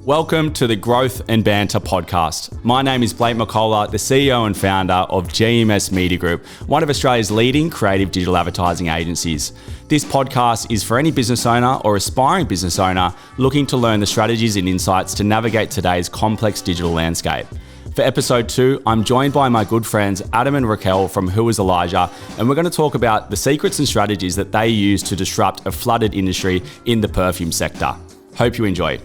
Welcome to the Growth and Banter podcast. My name is Blake McCullough, the CEO and founder of GMS Media Group, one of Australia's leading creative digital advertising agencies. This podcast is for any business owner or aspiring business owner looking to learn the strategies and insights to navigate today's complex digital landscape. For episode 2, I'm joined by my good friends Adam and Raquel from Who is Elijah, and we're going to talk about the secrets and strategies that they use to disrupt a flooded industry in the perfume sector. Hope you enjoy.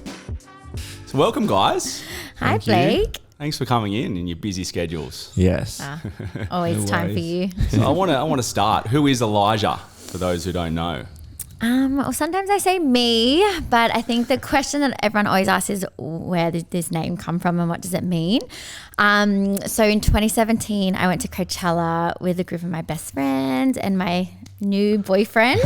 So welcome, guys. Hi, Blake. Thanks for coming in your busy schedules. Yes. Always No time for worries. you. So I want to start. Who is Elijah, for those who don't know? Well, sometimes I say me, but I think the question that everyone always asks is where did this name come from and what does it mean? So in 2017, I went to Coachella with a group of my best friends and my new boyfriend,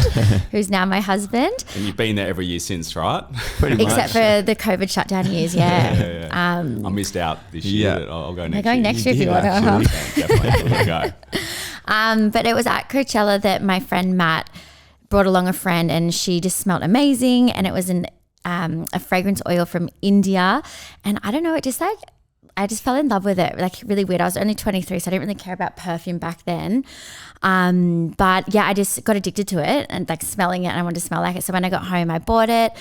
who's now my husband. And you've been there every year since, right? Pretty much. Except for the COVID shutdown years, yeah. I missed out this year. Yeah. I'll go We're next going year. next year if you want to. actually. Definitely. We'll go. But it was at Coachella that my friend Matt brought along a friend and she just smelled amazing, and it was a fragrance oil from India, and I don't know, I just fell in love with it, like really weird. I was only 23, so I didn't really care about perfume back then. But yeah, I just got addicted to it and like smelling it, and I wanted to smell like it. So when I got home, I bought it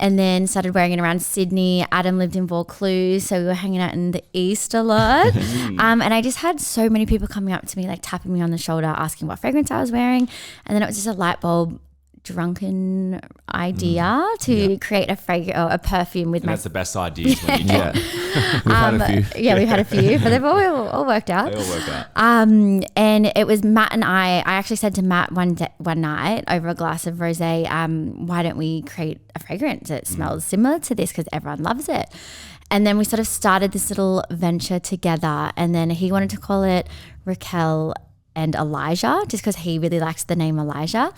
and then started wearing it around Sydney. Adam lived in Vaucluse, so we were hanging out in the East a lot. And I just had so many people coming up to me, like tapping me on the shoulder, asking what fragrance I was wearing. And then it was just a light bulb drunken idea to create a perfume with And my. that's the best ideas when you do Yeah. it. We've had a few. Yeah, we've had a few, but they've all worked out. They all work out. And it was Matt and I actually said to Matt one night over a glass of rosé, why don't we create a fragrance that smells similar to this, because everyone loves it. And then we sort of started this little venture together, and then he wanted to call it Raquel and Elijah, just because he really likes the name Elijah.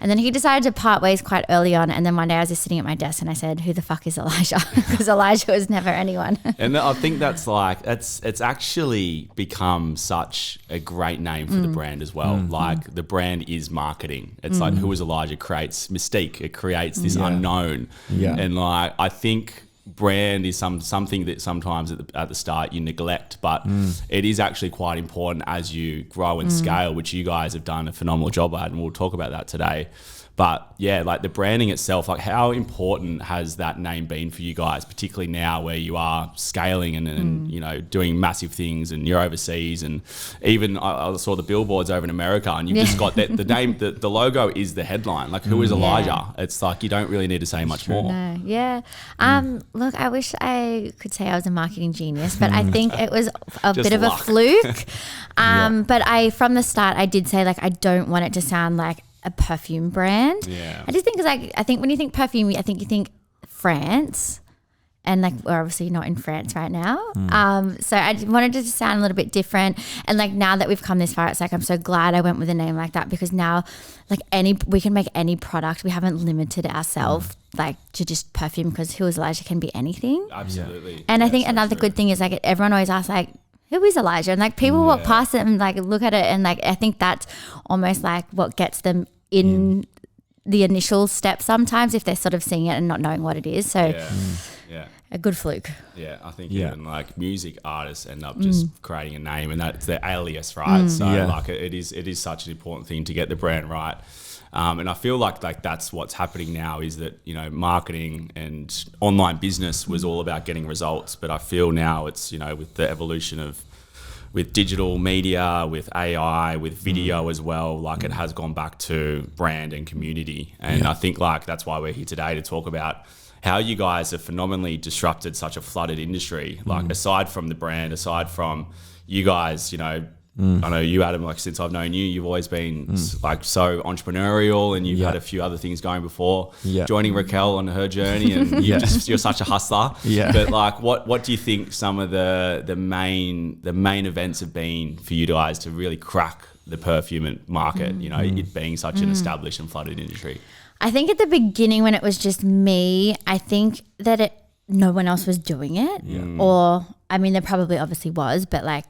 And then he decided to part ways quite early on. And then one day I was just sitting at my desk and I said, who the fuck is Elijah? Because Elijah was never anyone. And I think that's it's actually become such a great name for the brand as well. Like the brand is marketing. It's like Who is Elijah creates mystique. It creates this unknown. Yeah. And like, I think brand is something that sometimes at the start you neglect, but it is actually quite important as you grow and scale, which you guys have done a phenomenal job at, and we'll talk about that today. But yeah, like the branding itself, like how important has that name been for you guys, particularly now where you are scaling and you know, doing massive things, and you're overseas, and even I saw the billboards over in America, and you've just got the name, the logo is the headline, like Who is Elijah? It's like you don't really need to say much more. No, yeah. Look, I wish I could say I was a marketing genius, but I think it was a Just bit of luck. a fluke. But from the start, I did say like I don't want it to sound like a perfume brand. Yeah. I just think I think when you think perfume, I think you think France, and like we're obviously not in France right now. So I wanted it to sound a little bit different. And like now that we've come this far, it's like I'm so glad I went with a name like that, because now like we can make any product. We haven't limited ourselves like to just perfume, because Who is Elijah can be anything. Absolutely. And I Yeah, think so another true. good thing is like everyone always asks like, who is Elijah? And like people walk past it and like look at it, and like I think that's almost like what gets them in the initial step sometimes, if they're sort of seeing it and not knowing what it is. So Yeah. a good fluke. Yeah, I think Yeah. even like music artists end up just creating a name, and that's their alias, right? So Yeah. like it is such an important thing to get the brand right. And I feel like that's what's happening now, is that, you know, marketing and online business was all about getting results, but I feel now it's, you know, with the evolution with digital media, with AI, with video as well, like it has gone back to brand and community. And I think like that's why we're here today, to talk about how you guys have phenomenally disrupted such a flooded industry. Like aside from the brand, aside from you guys, you know, I know you, Adam, like since I've known you, you've always been like so entrepreneurial, and you've had a few other things going before joining Raquel on her journey, and you're such a hustler. Yeah. But like, what do you think some of the main events have been for you guys to really crack the perfume market? You know, it being such an established and flooded industry. I think at the beginning when it was just me, I think that no one else was doing it. Or, I mean, there probably obviously was, but like,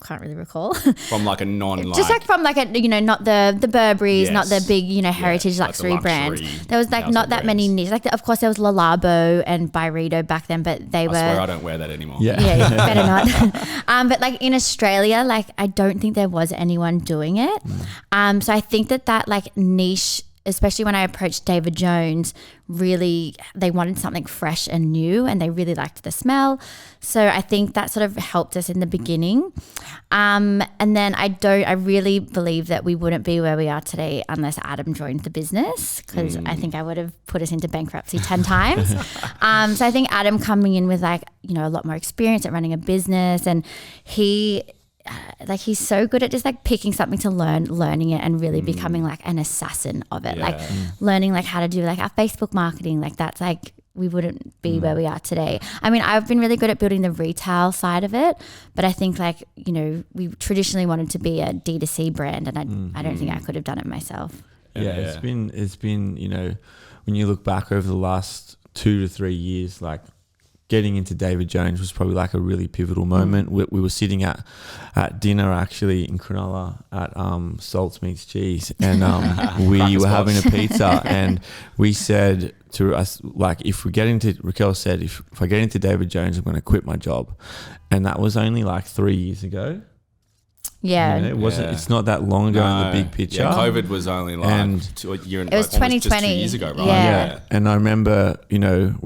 can't really recall. From like a Just like from like a, not the Burberry's, not the Yes. big, heritage like the luxury brands. luxury There was like not that many brands. niche. Like of course there was Le Labo and Byredo back then, but they I were. swear I don't wear that anymore. Yeah. Yeah, you better not. But like in Australia, like I don't think there was anyone doing it. So I think that like niche, especially when I approached David Jones, really they wanted something fresh and new, and they really liked the smell. So I think that sort of helped us in the beginning. And then I really believe that we wouldn't be where we are today unless Adam joined the business, because I think I would have put us into bankruptcy 10 times. So I think Adam coming in with like, a lot more experience at running a business, and he's so good at just like picking something to learning it and really becoming like an assassin of it. Yeah. Like learning like how to do like our Facebook marketing. Like that's like, we wouldn't be where we are today. I mean, I've been really good at building the retail side of it, but I think like, we traditionally wanted to be a D2C brand, and I don't think I could have done it myself. Yeah, it's been when you look back over the last 2 to 3 years, like getting into David Jones was probably like a really pivotal moment. We were sitting at dinner actually in Cronulla at Salts Meets Cheese, and we were having a pizza, and we said to us, like, Raquel said, if I get into David Jones, I'm going to quit my job. And that was only like 3 years ago. Yeah. It wasn't. It's not that long ago in the big picture. Yeah, COVID was only like a year and it was like, almost 2020 just 2 years ago, right? Yeah. And I remember, we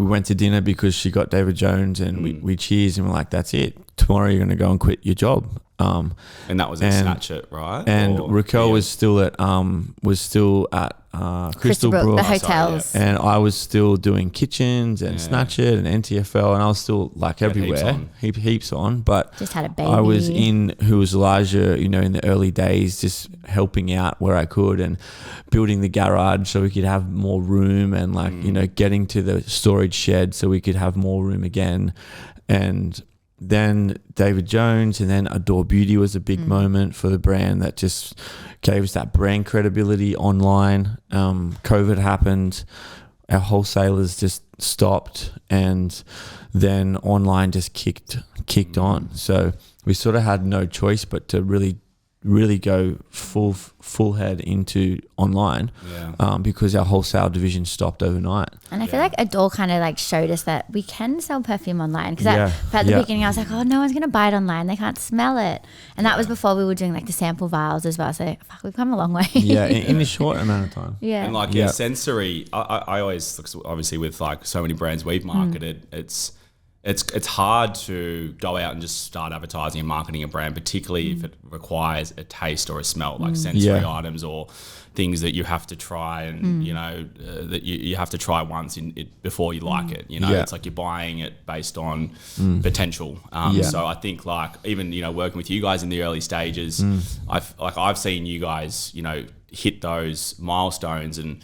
went to dinner because she got David Jones, and we cheers, and we're like, that's it. Tomorrow you're going to go and quit your job. And that was at Snatch It, right? And Or- Raquel yeah. was still at Crystal Brook, the sorry, hotels. and I was still doing kitchens and Snatch It and NTFL, and I was still like everywhere, heaps on. But Just had a baby. I was in Who Was Elijah, in the early days, just helping out where I could and building the garage so we could have more room, and like getting to the storage shed so we could have more room again. And then David Jones, and then Adore Beauty was a big moment for the brand that just gave us that brand credibility online. COVID happened, our wholesalers just stopped, and then online just kicked on. So we sort of had no choice but to really go full head into online, because our wholesale division stopped overnight. And I feel like Adore kind of like showed us that we can sell perfume online, because at the beginning I was like, oh, no one's going to buy it online, they can't smell it. And that was before we were doing like the sample vials as well. So fuck, we've come a long way. In a short amount of time. Yeah. And like sensory, I always, obviously with like so many brands we've marketed, it's hard to go out and just start advertising and marketing a brand, particularly if it requires a taste or a smell, like sensory items or things that you have to try, and that you have to try once before you like it. It's like you're buying it based on potential. So I think like even working with you guys in the early stages, I've seen you guys hit those milestones, and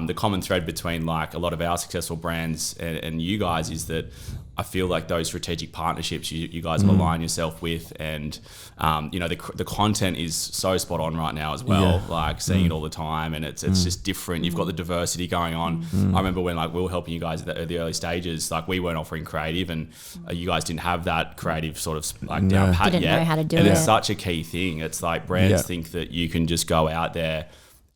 the common thread between like a lot of our successful brands and you guys is that I feel like those strategic partnerships you guys have aligned yourself with, and the content is so spot on right now as well. Like seeing it all the time, and it's just different. You've got the diversity going on. I remember when like we were helping you guys at the early stages, like we weren't offering creative, and you guys didn't have that creative sort of like down pat Didn't yet. know how to do and it. it's such a key thing. It's like brands think that you can just go out there,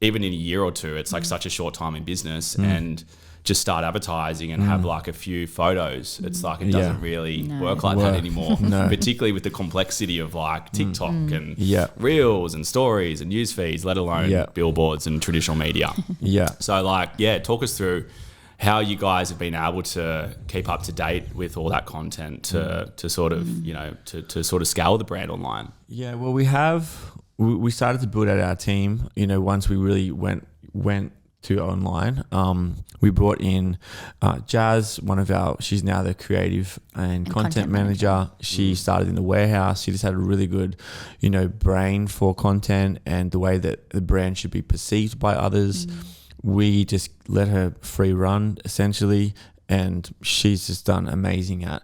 even in a year or two. It's like such a short time in business, and just start adadvertising and have like a few photos. It's like it doesn't really work like that anymore. Particularly with the complexity of like TikTok and reels and stories and news feeds, let alone billboards and traditional media. So like, talk us through how you guys have been able to keep up to date with all that content to sort of, to sort of scale the brand online. Yeah, well, we started to build out our team, once we really went to online. We brought in Jazz, she's now the creative and content manager. She started in the warehouse. She just had a really good, brain for content and the way that the brand should be perceived by others. We just let her free run essentially, and she's just done amazing at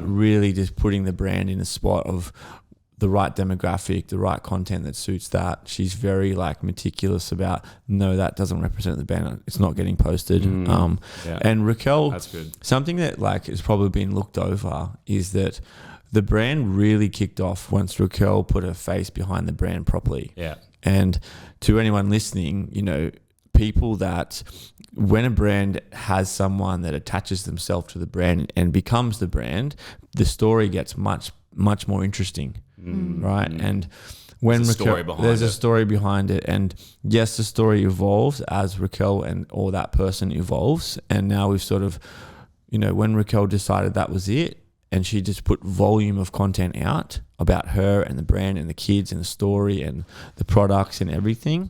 really just putting the brand in a spot of the right demographic, the right content that suits that. She's very like meticulous about, no, that doesn't represent the brand. It's not getting posted. And Raquel, that's good. Something that like has probably been looked over is that the brand really kicked off once Raquel put her face behind the brand properly. Yeah. And to anyone listening, you know, people that when a brand has someone that attaches themselves to the brand and becomes the brand, the story gets much more interesting, right? And when there's a story behind it, and yes, the story evolves as Raquel or that person evolves. And now we've sort of, you know, when Raquel decided that was it, and she just put volume of content out about her and the brand and the kids and the story and the products and everything,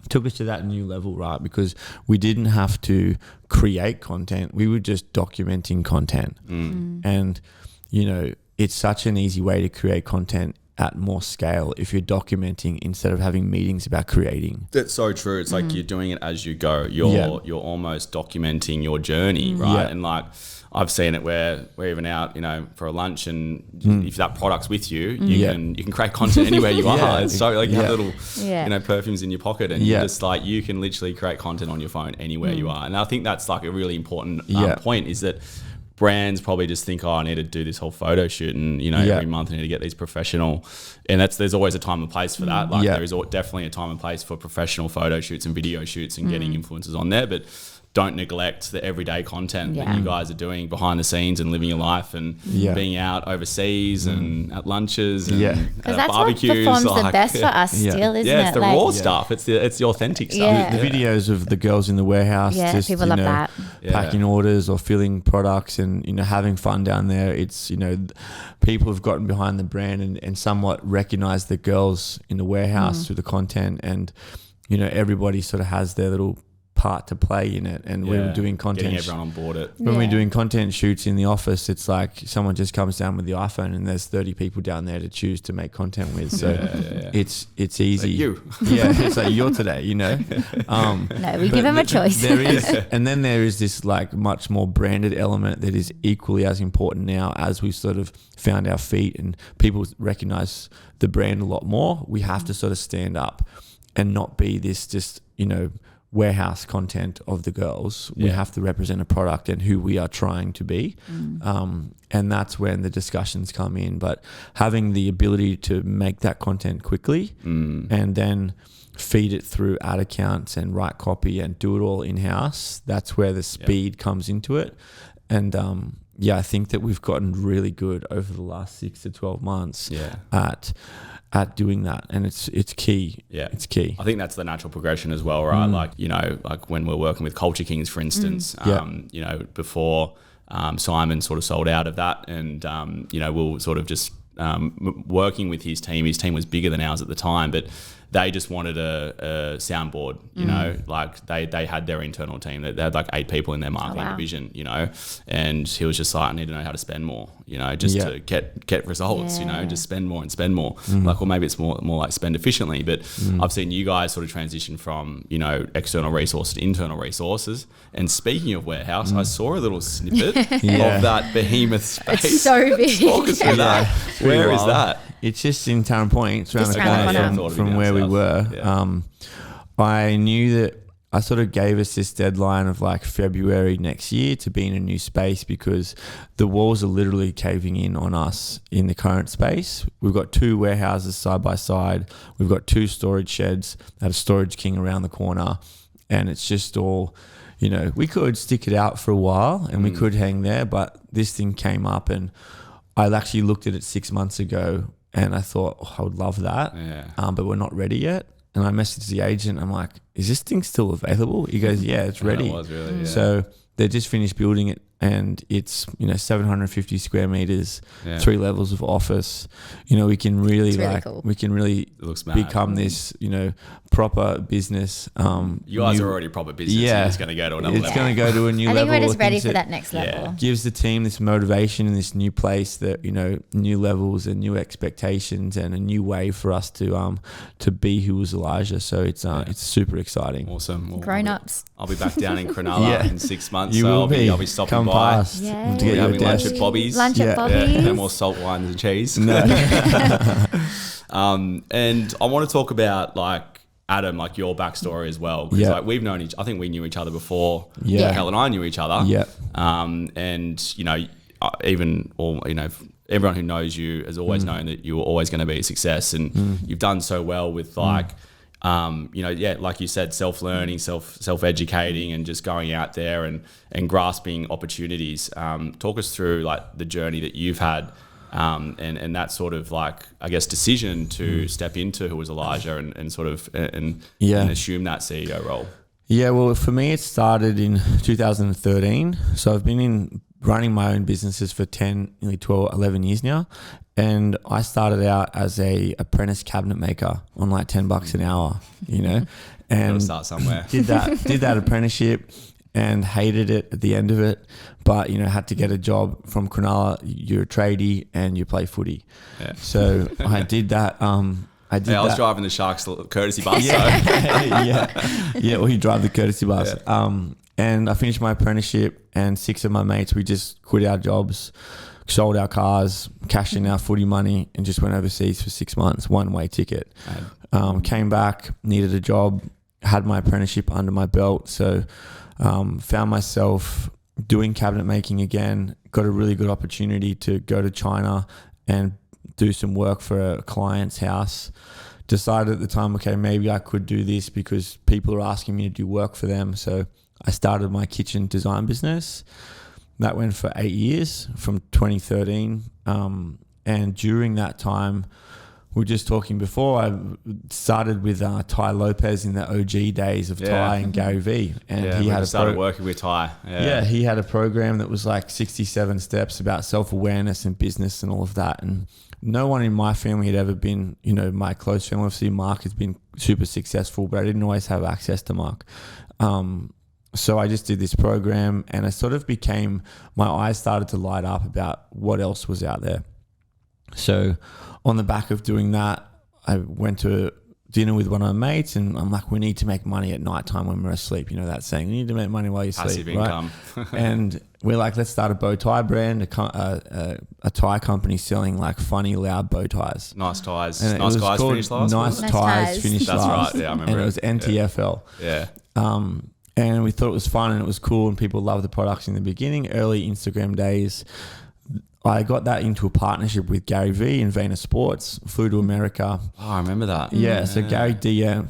took us to that new level, right? Because we didn't have to create content. We were just documenting content. And, you know, it's such an easy way to create content at more scale if you're documenting instead of having meetings about creating. That's so true. It's like you're doing it as you go. You're almost documenting your journey, right? And like I've seen it where we're even out, you know, for a lunch, and if that product's with you, you can create content anywhere you are. It's so like you have little, you know, perfumes in your pocket, and you just like you can literally create content on your phone anywhere you are. And I think that's like a really important point, is that brands probably just think, oh, I need to do this whole photo shoot, and you know, every month I need to get these professional, and there's always a time and place for that. Like there is definitely a time and place for professional photo shoots and video shoots and getting influencers on there, but don't neglect the everyday content that you guys are doing behind the scenes and living your life and being out overseas and at lunches and at barbecues. That's what performs the best for us still, isn't it? Yeah, it's the raw stuff. It's the authentic stuff. The videos of the girls in the warehouse, just, people love that. Packing orders or filling products and, you know, having fun down there. It's, you know, people have gotten behind the brand and somewhat recognize the girls in the warehouse through the content, and, you know, everybody sort of has their little part to play in it. And we were doing content, getting everyone on board it. When we're doing content shoots in the office, it's like someone just comes down with the iPhone and there's 30 people down there to choose to make content with. So it's easy. Like you. It's like you're today, you know. No, we give them a choice. There is, and then there is this like much more branded element that is equally as important now as we sort of found our feet and people recognize the brand a lot more. We have to sort of stand up and not be this just, you know, warehouse content of the girls. We have to represent a product and who we are trying to be. And that's when the discussions come in. But having the ability to make that content quickly and then feed it through ad accounts and write copy and do it all in-house, that's where the speed comes into it. And I think that we've gotten really good over the last 6 to 12 months at doing that, and it's key. It's key. I think that's the natural progression as well, right? Like, you know, like when we're working with Culture Kings, for instance, you know, before Simon sort of sold out of that, and you know, we were sort of just working with his team. His team was bigger than ours at the time, but they just wanted a soundboard, you know, like they had their internal team. They had like 8 people in their marketing division, you know, and he was just like, I need to know how to spend more, you know, just to get results, you know, just spend more and spend more. Like, or maybe it's more like spend efficiently. But I've seen you guys sort of transition from, you know, external resources to internal resources. And speaking of warehouse, I saw a little snippet of that behemoth space. It's so big. Talk us through that. Where is that? It's just in Tarrant Point. It's around the corner from where we were. I knew that I sort of gave us this deadline of like February next year to be in a new space, because the walls are literally caving in on us in the current space. We've got 2 warehouses side by side. We've got 2 storage sheds at a Storage King around the corner. And it's just all, you know, we could stick it out for a while and we could hang there, but this thing came up, and I actually looked at it 6 months ago and I thought, oh, I would love that. But we're not ready yet. And I messaged the agent. I'm like, is this thing still available? He goes, yeah, it's ready. It was really, So they just finished building it, and it's, you know, 750 square meters, 3 levels of office. You know, we can really cool. we can really become this, you know, proper business. You guys are already proper business. Yeah, it's going to go to another level. It's going to go to a new level. I think we're just ready for that next level. Gives the team this motivation in this new place, that, you know, new levels and new expectations and a new way for us to be who was Elijah. So it's super exciting. Awesome. Well, Grown-ups. I'll be back down in Cronulla in 6 months. You will I'll be stopping Come by. past. Yeah. To get you a having lunch desk. at Bobby's. Lunch at Bobby's. No more salt wines and cheese. No. And I want to talk about like Adam, like your backstory as well. Because like we've known I think we knew each other before Raquel and I knew each other. Yeah. And you know, even all, you know, everyone who knows you has always known that you were always going to be a success, and you've done so well with like, you know, yeah, like you said, self-learning, self-educating, and just going out there and grasping opportunities. Talk us through like the journey that you've had, and that sort of like, I guess, decision to step into Who Was Elijah and sort of and assume that CEO role. Yeah, well, for me, it started in 2013. So I've been running my own businesses for 10, nearly 12, 11 years now. And I started out as a apprentice cabinet maker on like $10 an hour, you know, and Gotta start somewhere. did that apprenticeship and hated it at the end of it. But, you know, had to get a job from Cronulla. You're a tradie and you play footy. Yeah. So I did that. I was driving the Sharks courtesy bus. Yeah. Well, you drive the courtesy bus. Yeah. And I finished my apprenticeship, and 6 of my mates, we just quit our jobs, sold our cars, cashed in our footy money, and just went overseas for 6 months, one-way ticket. Came back, needed a job, had my apprenticeship under my belt, so found myself doing cabinet making again. Got a really good opportunity to go to China and do some work for a client's house. Decided at the time, okay, maybe I could do this because people are asking me to do work for them. So I started my kitchen design business. That went for 8 years from 2013. And during that time, we were just talking before, I started with Ty Lopez in the OG days of Ty and Gary Vee. And he had started working with Ty. Yeah, he had a program that was like 67 steps about self-awareness and business and all of that. And no one in my family had ever been, you know, my close family. Obviously, Mark has been super successful, but I didn't always have access to Mark. So I just did this program, and I sort of became, my eyes started to light up about what else was out there. So on the back of doing that, I went to dinner with one of my mates, and I'm like, we need to make money at nighttime when we're asleep. You know that saying, you need to make money while you sleep. Passive income. And we're like, let's start a bow tie brand, a tie company selling like funny, loud bow ties. Nice ties. And nice guys finished last. Nice ties finished That's last. right. Yeah, I remember. And it was NTFL. Yeah. And we thought it was fun and it was cool, and people loved the products in the beginning, early Instagram days. I got that into a partnership with Gary Vee and Vayner Sports, flew to America. Oh, I remember that. Yeah, so Gary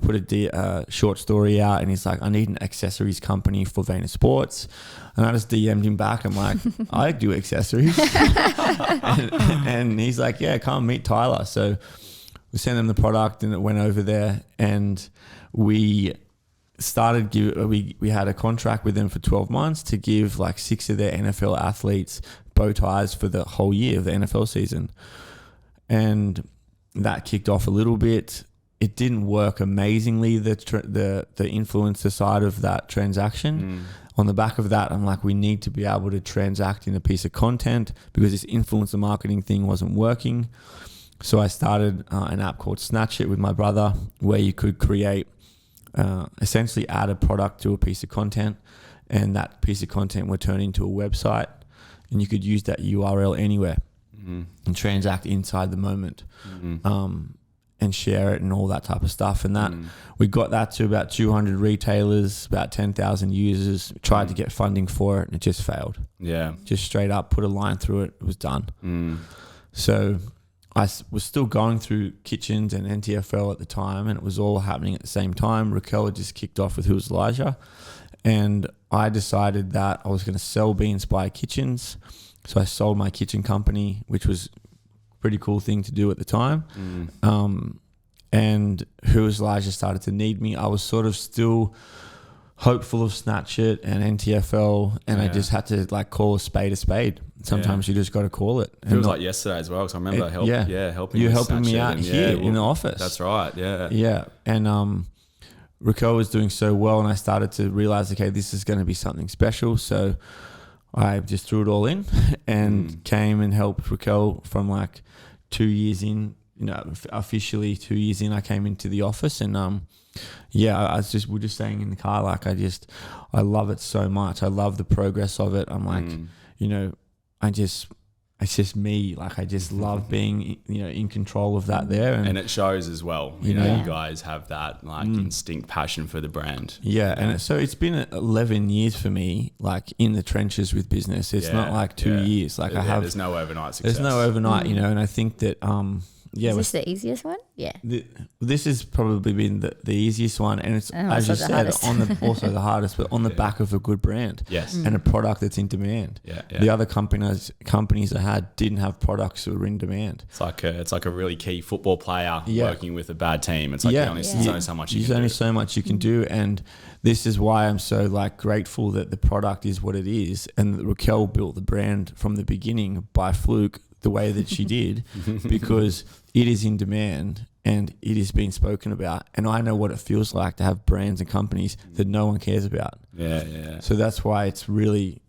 put a short story out, and he's like, I need an accessories company for Vayner Sports. And I just DM'd him back. I'm like, I do accessories. and he's like, yeah, come meet Tyler. So we sent him the product, and it went over there, and we started we had a contract with them for 12 months to give like 6 of their NFL athletes bow ties for the whole year of the NFL season. And that kicked off a little bit. It didn't work amazingly, the influencer side of that transaction. On the back of that, I'm like, we need to be able to transact in a piece of content because this influencer marketing thing wasn't working. So I started an app called Snatch It with my brother, where you could create essentially add a product to a piece of content, and that piece of content would turn into a website, and you could use that URL anywhere and transact inside the moment and share it and all that type of stuff. And that we got that to about 200 retailers, about 10,000 users, tried to get funding for it, and it just failed. Yeah. Just straight up put a line through it was done. So I was still going through kitchens and NTFL at the time, and it was all happening at the same time. Raquel had just kicked off with Who Was Elijah, and I decided that I was going to sell Be Inspired Kitchens. So I sold my kitchen company, which was a pretty cool thing to do at the time. And Who Was Elijah started to need me. I was sort of still hopeful of Snatch It and NTFL, and I just had to like call a spade. Sometimes you just got to call it. It was like yesterday as well, because I remember helping you helping me out here in the office. That's right, yeah. And Raquel was doing so well, and I started to realize, okay, this is going to be something special. So I just threw it all in and came and helped Raquel from like 2 years in. You know, officially 2 years in, I came into the office, and we're just saying in the car, like I love it so much. I love the progress of it. I'm like, you know, it's just me. Like I just love being, in control of that there. And it shows as well. You know, you guys have that like instinct passion for the brand. Yeah. And so it's been 11 years for me, like in the trenches with business. It's not like 2 years. Like there's no overnight success. There's no overnight, and I think that, is this the easiest one? Yeah. This has probably been the easiest one, and it's as you said also the hardest, but on the back of a good brand, and a product that's in demand. The other companies I had didn't have products that were in demand. It's like a really key football player working with a bad team. It's like there's only so much you can do. So much you can do, and this is why I'm so like grateful that the product is what it is, and that Raquel built the brand from the beginning by fluke the way that she did, because it is in demand and it is being spoken about. And I know what it feels like to have brands and companies that no one cares about. Yeah. So that's why it's really,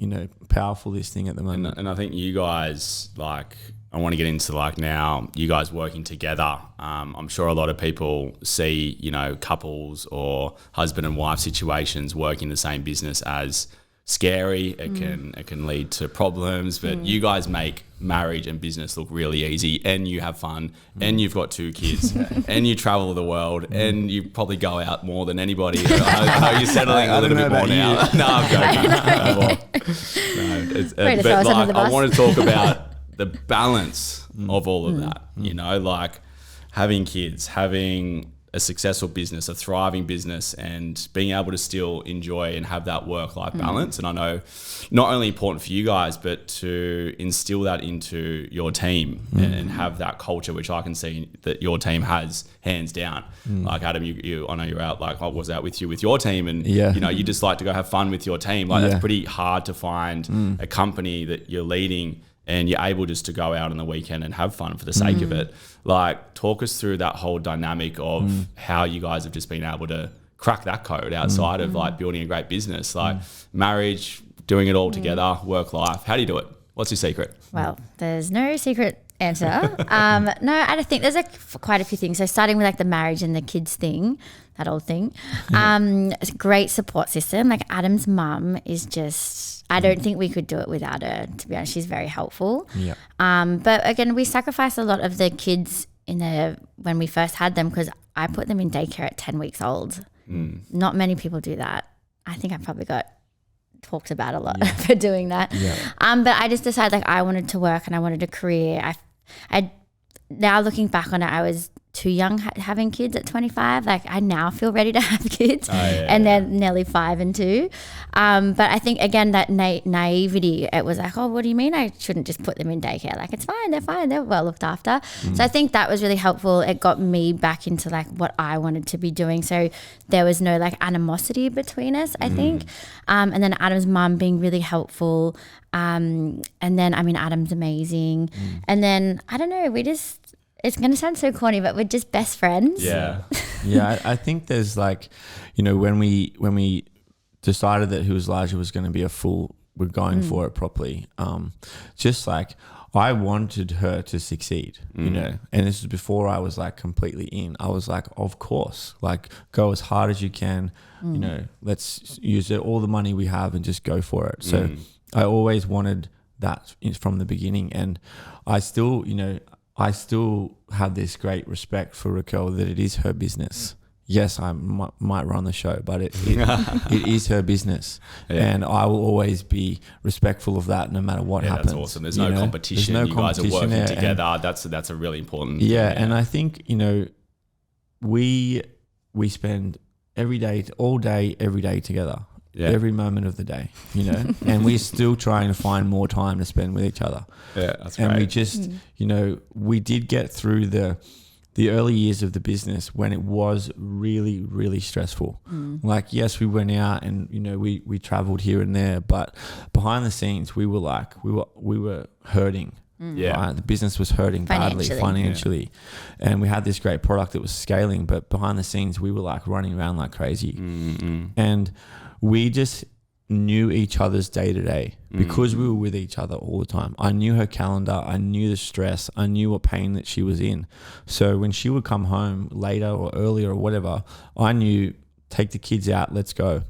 powerful, this thing at the moment. And I think you guys, like, I want to get into like now you guys working together. I'm sure a lot of people see, couples or husband and wife situations working the same business as scary. It can lead to problems, but you guys make marriage and business look really easy, and you have fun, and you've got 2 kids, and you travel the world, and you probably go out more than anybody. I know you're settling a little bit more now. No, I'm joking. But I want to talk about the balance of all of that. Like having kids, having a successful business, a thriving business, and being able to still enjoy and have that work-life balance. And I know not only important for you guys, but to instill that into your team and have that culture, which I can see that your team has hands down. Like Adam, I know you're out, like I was out with you with your team, and you just like to go have fun with your team. Like that's pretty hard to find a company that you're leading and you're able just to go out on the weekend and have fun for the sake of it. Like, talk us through that whole dynamic of how you guys have just been able to crack that code outside of like building a great business, like marriage, doing it all together, work life. How do you do it? What's your secret? Well, there's no secret answer. No, I think there's quite a few things. So starting with like the marriage and the kids thing, that old thing, it's a great support system. Like Adam's mum is just, I don't think we could do it without her, to be honest. She's very helpful. Yeah. But again, we sacrificed a lot of the kids when we first had them, because I put them in daycare at 10 weeks old. Not many people do that. I think I probably got talked about a lot for doing that. Yeah. But I just decided like I wanted to work and I wanted a career. I now looking back on it, I was too young having kids at 25. Like I now feel ready to have kids, and they're nearly 5 and 2. But I think again that naivety, it was like, oh, what do you mean I shouldn't just put them in daycare? Like it's fine, they're well looked after. So I think that was really helpful. It got me back into like what I wanted to be doing. So there was no like animosity between us, I think. And then Adam's mum being really helpful. And then Adam's amazing. And then I don't know, it's going to sound so corny, but we're just best friends. Yeah. Yeah. I think there's like, when we decided that Who Was Larger was going to be we're going for it properly. Just like I wanted her to succeed, and this is before I was like completely in. I was like, of course, like go as hard as you can, let's use all the money we have and just go for it. So I always wanted that from the beginning. And I still have this great respect for Raquel, that it is her business. Yes, I might run the show, but it is her business. And I will always be respectful of that no matter what happens. That's awesome. There's no competition. You guys are working together. That's a really important thing. And I think, we spend all day, every day together. Yeah. Every moment of the day, and we're still trying to find more time to spend with each other. Yeah, that's great. And we just, we did get through the early years of the business when it was really, really stressful. Like, yes, we went out and, we traveled here and there, but behind the scenes, we were hurting. Yeah. Right? The business was hurting badly financially. Yeah. And we had this great product that was scaling, but behind the scenes, we were like running around like crazy. And we just knew each other's day to day because we were with each other all the time. I knew her calendar. I knew the stress. I knew what pain that she was in. So when she would come home later or earlier or whatever, I knew, take the kids out, let's go.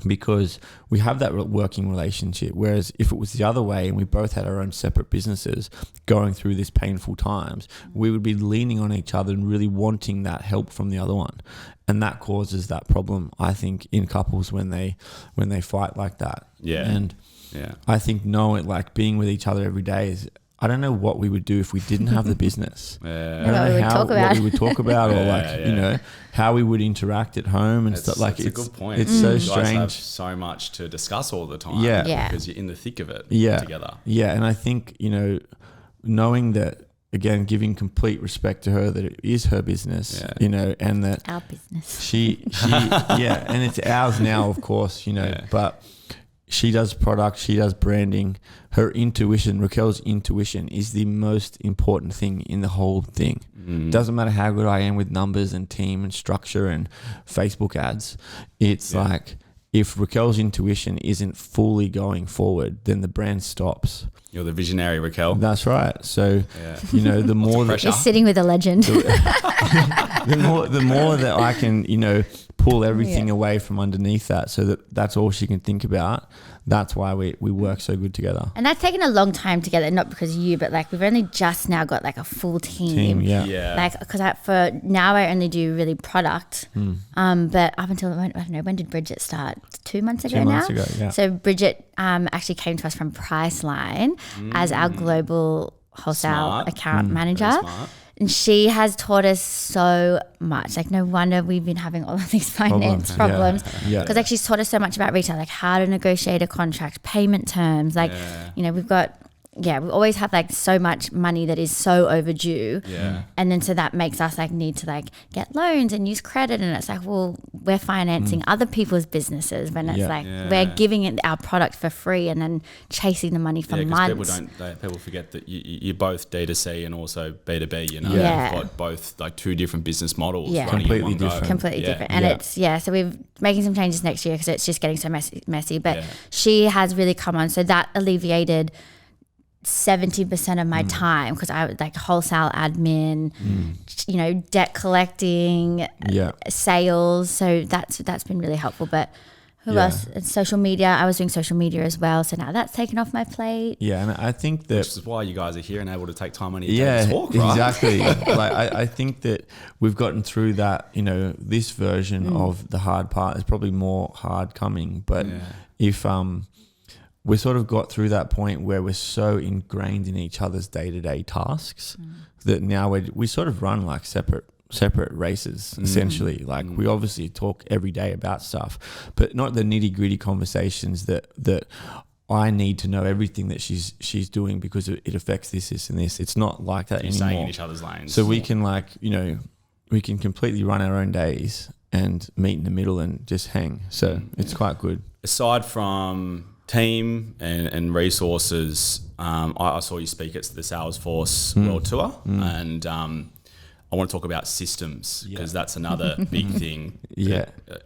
because we have that working relationship. Whereas if it was the other way and we both had our own separate businesses going through this painful times, we would be leaning on each other and really wanting that help from the other one. And that causes that problem, I think, in couples when they fight like that. Yeah. And yeah, I think knowing, like, being with each other every day is, I don't know what we would do if we didn't have the business. I don't know what we would talk about or you know, how we would interact at home and stuff. Like, it's a good point. It's so you strange. guys have so much to discuss all the time. Yeah. Because you're in the thick of it together. Yeah. And I think, you know, knowing that, again, giving complete respect to her, that it is her business, you know, and that our business. She and it's ours now, of course, you know, but she does product, she does branding. Her intuition, Raquel's intuition, is the most important thing in the whole thing. Doesn't matter how good I am with numbers and team and structure and Facebook ads. It's like, if Raquel's intuition isn't fully going forward, then the brand stops. You're the visionary, Raquel. That's right. So, you know, the more that You're sitting with a legend. the more that I can, you know, pull everything away from underneath that, so that that's all she can think about. That's why we work so good together. And that's taken a long time together, not because of you, but like we've only just now got like a full team. Like, because for now I only do really product. But up until, I don't know, when did Bridget start? 2 months ago 2 months now? ago, yeah. So Bridget actually came to us from Priceline as our global wholesale account manager. And she has taught us so much. Like, no wonder we've been having all of these finance problems. Because like, she's taught us so much about retail, like how to negotiate a contract, payment terms. Like, you know, we've got, we always have like so much money that is so overdue. And then so that makes us like need to like get loans and use credit. And it's like, well, we're financing other people's businesses when it's like we're giving it our product for free and then chasing the money for months. People forget that you're both D2C and also B2B, you know. You've got both like two different business models. Completely different. Completely different. And it's, so we're making some changes next year because it's just getting so messy. But she has really come on. So that alleviated 70% of my time, because I would like wholesale admin, you know, debt collecting, sales. So that's been really helpful. But who else? And social media. I was doing social media as well. So now that's taken off my plate. Yeah, and I think that, which is why you guys are here and able to take time on your day to talk, right? Exactly. Like I think that we've gotten through that. You know, this version of the hard part is probably more hard coming. But if we sort of got through that point where we're so ingrained in each other's day-to-day tasks that now we sort of run like separate races, essentially. Like, we obviously talk every day about stuff, but not the nitty-gritty conversations that I need to know everything that she's doing because it affects this and this. It's not like that anymore. Staying in each other's lanes. So we can, like, you know, we can completely run our own days and meet in the middle and just hang. So it's quite good. Aside from team and resources, I saw you speak at the Salesforce World Tour, and I want to talk about systems, because that's another big thing.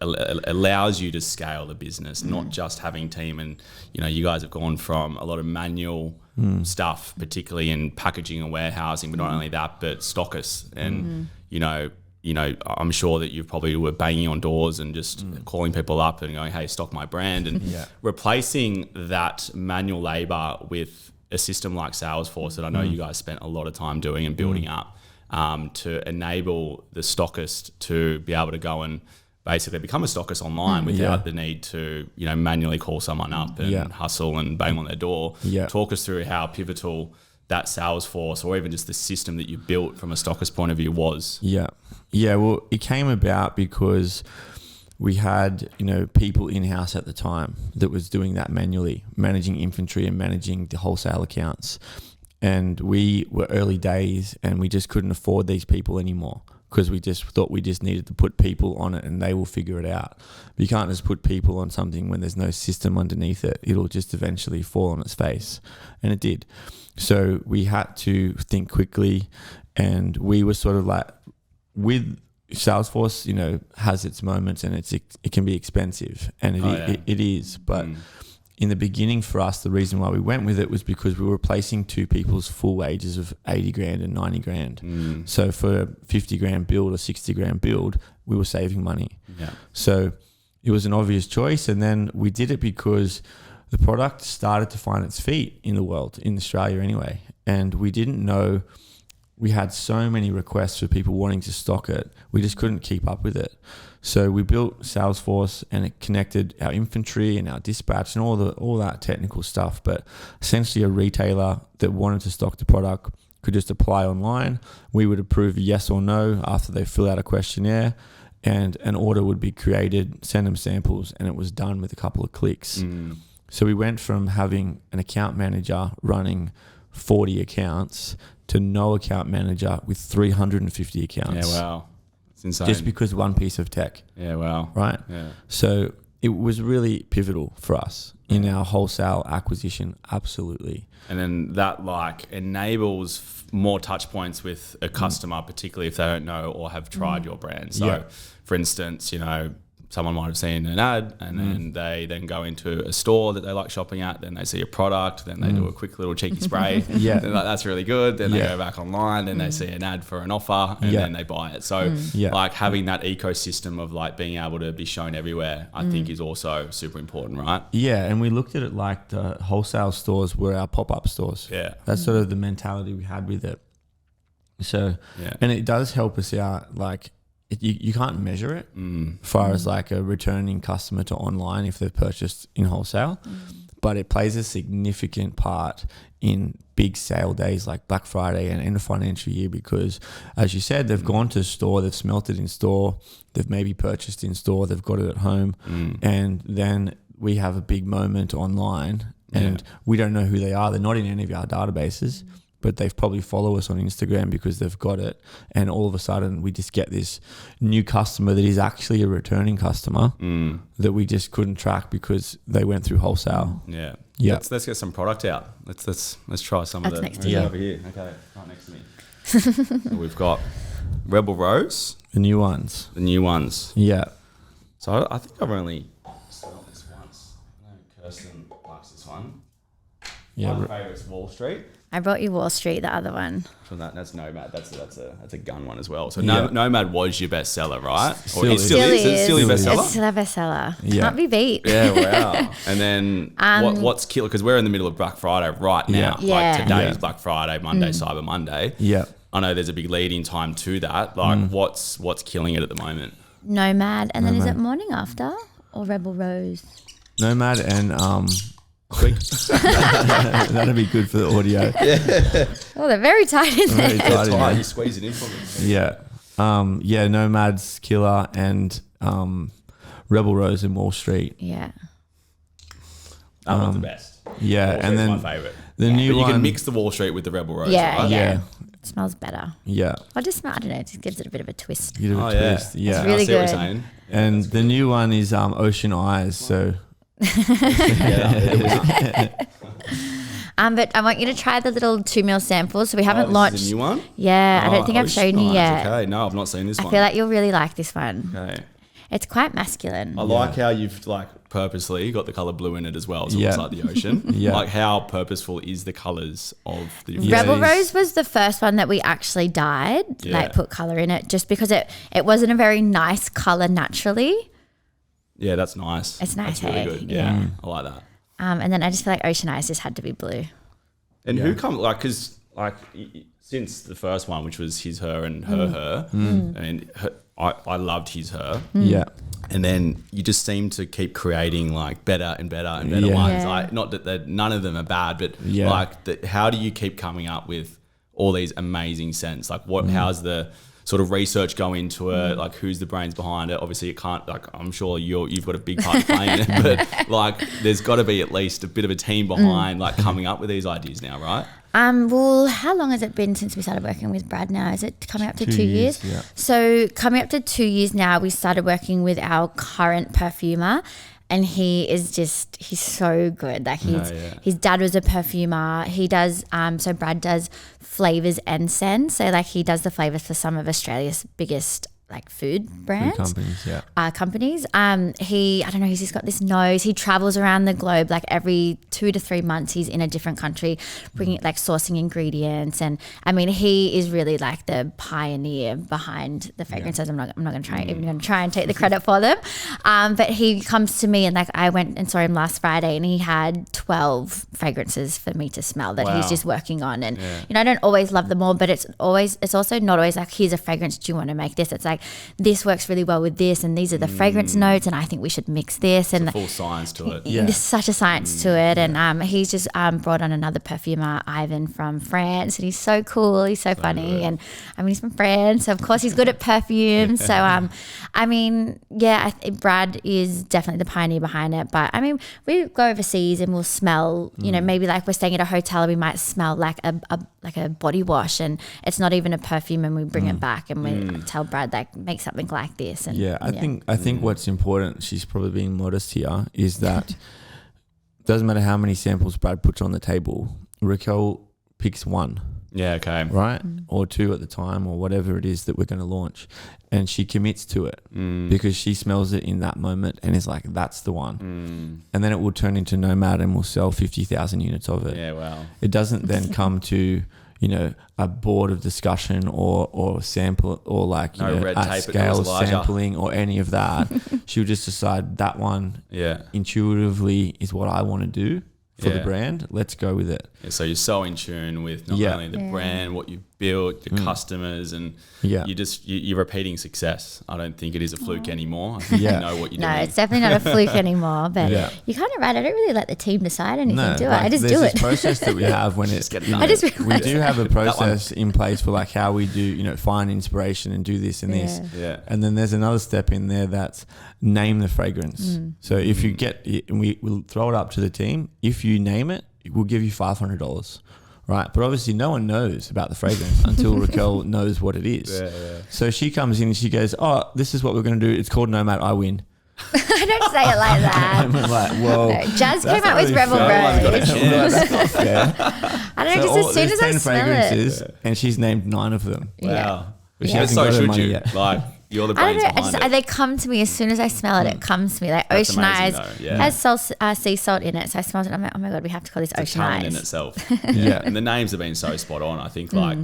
Allows you to scale the business, not just having team. And you know, you guys have gone from a lot of manual stuff, particularly in packaging and warehousing, but not only that, but stockists. And you know, I'm sure that you probably were banging on doors and just calling people up and going, hey, stock my brand. And replacing that manual labor with a system like Salesforce that I know you guys spent a lot of time doing and building up, to enable the stockist to be able to go and basically become a stockist online without the need to, you know, manually call someone up and hustle and bang on their door. Talk us through how pivotal that Salesforce, or even just the system that you built from a stockist point of view, was. Well, it came about because we had, you know, people in-house at the time that was doing that manually, managing inventory and managing the wholesale accounts. And we were early days and we just couldn't afford these people anymore, because we just thought we just needed to put people on it and they will figure it out. But you can't just put people on something when there's no system underneath it. It'll just eventually fall on its face. And it did. So we had to think quickly, and we were sort of like, with Salesforce, you know, has its moments and it can be expensive, and it is. But in the beginning for us, the reason why we went with it was because we were replacing two people's full wages of 80 grand and 90 grand. So for a 50 grand build or 60 grand build, we were saving money. So it was an obvious choice. And then we did it because the product started to find its feet in the world, in Australia anyway. And we didn't know, we had so many requests for people wanting to stock it. We just couldn't keep up with it. So we built Salesforce, and it connected our inventory and our dispatch and all that technical stuff. But essentially a retailer that wanted to stock the product could just apply online. We would approve yes or no after they fill out a questionnaire, and an order would be created, send them samples, and it was done with a couple of clicks. So we went from having an account manager running 40 accounts to no account manager with 350 accounts. Yeah, wow. It's insane. Just because one piece of tech. Yeah, wow. Right? Yeah. So it was really pivotal for us in our wholesale acquisition. Absolutely. And then that like enables more touch points with a customer, particularly if they don't know or have tried your brand. So for instance, you know, someone might have seen an ad and then they then go into a store that they like shopping at, then they see a product, then they do a quick little cheeky spray. They're like, that's really good. Then they go back online, then they see an ad for an offer and then they buy it. So like having that ecosystem of like being able to be shown everywhere, I think is also super important, right? Yeah, and we looked at it like the wholesale stores were our pop-up stores. Yeah. That's sort of the mentality we had with it. So, and it does help us out, like, you can't measure it as far as like a returning customer to online if they've purchased in wholesale, but it plays a significant part in big sale days like Black Friday and end of financial year, because as you said, they've gone to store, they've smelt it in store, they've maybe purchased in store, they've got it at home, and then we have a big moment online and we don't know who they are. They're not in any of our databases, but they've probably followed us on Instagram because they've got it. And all of a sudden we just get this new customer that is actually a returning customer that we just couldn't track because they went through wholesale. Yeah. Let's get some product out. Let's try some of the next to you. over here. Okay, right next to me. So we've got Rebel Rose. The new ones. Yeah. So I think I've only smelled this once. I know Kirsten likes this one. Yeah. My favourite's Wall Street. I brought you Wall Street, the other one. So that's Nomad. That's a gun one as well. So Nomad was your bestseller, right? Still It is. still is. It's still your bestseller. It's still a bestseller. Yeah. Can't be beat. Yeah, wow. And then what's killer? Because we're in the middle of Black Friday right now. Yeah. Like today is Yeah. Black Friday, Monday, Cyber Monday. Yeah. I know there's a big lead in time to that. Like what's killing it at the moment? Nomad. And then is it Morning After or Rebel Rose? Nomad and Quick. That'd be good for the audio. Oh, they're very tight in there. Very tight in there. You squeeze it in for me. Yeah. Nomad's killer and Rebel Rose and Wall Street. Yeah. That one's the best. Yeah, Wall and then Street's my favourite. the new But you one. can mix the Wall Street with the Rebel Rose, Yeah, right? yeah. Yeah. It smells better. Yeah. I just smell, I don't know, it just gives it a bit of a twist. You do a Oh, yeah. twist. Yeah. It's really I see what good. you're saying. And the new one is Ocean Eyes. So But I want you to try the little 2 ml samples. So we haven't This launched. is a new one? Yeah, I Oh, don't think I've shown you Ocean yet. Eyes. Okay, no, I've not seen this I one. feel like you'll really like this one. Okay. It's quite masculine. I like how you've like purposely got the color blue in it as well, so it Yeah. looks like the ocean. Yeah. Like how purposeful is the colors of the Rebel Yeah. Rose was the first one that we actually dyed, Yeah. like put color in it, just because it wasn't a very nice color naturally. Yeah, that's nice. It's nice, That's really hey? good. Yeah. Yeah, I like that. And then I just feel like Ocean Eyes just had to be blue. And who come like because like since the first one, which was his, her, and her, and I loved his, her. yeah. And then you just seem to keep creating like better and better and better Yeah. ones. Yeah. Like not that none of them are bad, but Yeah. like how do you keep coming up with all these amazing scents? Like how's the sort of research go into it? Like who's the brains behind it? Obviously it can't, like I'm sure you've got a big part to play in it, but like there's got to be at least a bit of a team behind like coming up with these ideas now, right? Well, how long has it been since we started working with Brad now? Is it coming up to 2 years? Yeah. So coming up to 2 years now, we started working with our current perfumer, and he's so good. Like his dad was a perfumer. He does, so Brad does flavors and scents. So like he does the flavors for some of Australia's biggest like food brands. Food companies, yeah. Companies. I don't know, he's just got this nose. He travels around the globe like every 2 to 3 months. He's in a different country, bringing like sourcing ingredients. And I mean, he is really like the pioneer behind the fragrances. I'm not going to try and take the credit for them. But he comes to me and like I went and saw him last Friday and he had 12 fragrances for me to smell that he's just working on. And you know, I don't always love them all, but it's also not always like, here's a fragrance, do you want to make this? It's like, this works really well with this and these are the fragrance notes and I think we should mix this. And it's a full science to it. There's such a science to it. And he's just brought on another perfumer, Ivan from France, and he's so cool, he's so funny good. And I mean, he's from France, so of course he's good at perfume. So I mean, Brad is definitely the pioneer behind it. But I mean, we go overseas and we'll smell, you know, maybe like we're staying at a hotel, we might smell like a body wash and it's not even a perfume, and we bring it back and we tell Brad like make something like this. And I think what's important, she's probably being modest here, is that doesn't matter how many samples Brad puts on the table, Raquel picks one. Yeah, okay. Right? Or two at the time, or whatever it is that we're going to launch. And she commits to it because she smells it in that moment and is like, that's the one. And then it will turn into Nomad and we'll sell 50,000 units of it. Yeah, wow. It doesn't then come to, you know, a board of discussion or sample or like, you know, at scale sampling or any of that. She'll just decide that one intuitively is what I want to do for the brand. Let's go with it. Yeah, so you're so in tune with not only the brand, what you built, the customers, and you're repeating success. I don't think it is a fluke anymore. I think you know what you're doing. No, it's definitely not a fluke anymore. But you're kind of right. I don't really let the team decide anything, do I? I just do it. There's this process that we have when it's we do have a process in place for like how we do, you know, find inspiration and do this and this. Yeah. And then there's another step in there that's name the fragrance. So if you get, and we'll throw it up to the team. If you name it, we'll give you $500. Right, but obviously no one knows about the fragrance until Raquel knows what it is. So she comes in and she goes, "Oh, this is what we're going to do. It's called Nomad. I win." I don't say it like that. I'm like, whoa. No, Jazz came out with Rebel Rose. I don't know, because as soon as I smell it, and she's named 9 of them. Wow. But she hasn't got her money yet. Like, you're the brains behind it. They come to me as soon as I smell it. It comes to me like Ocean Eyes has sea salt in it. So I smell it and I'm like, oh my god, we have to call this Ocean Eyes. In itself. And the names have been so spot on. I think like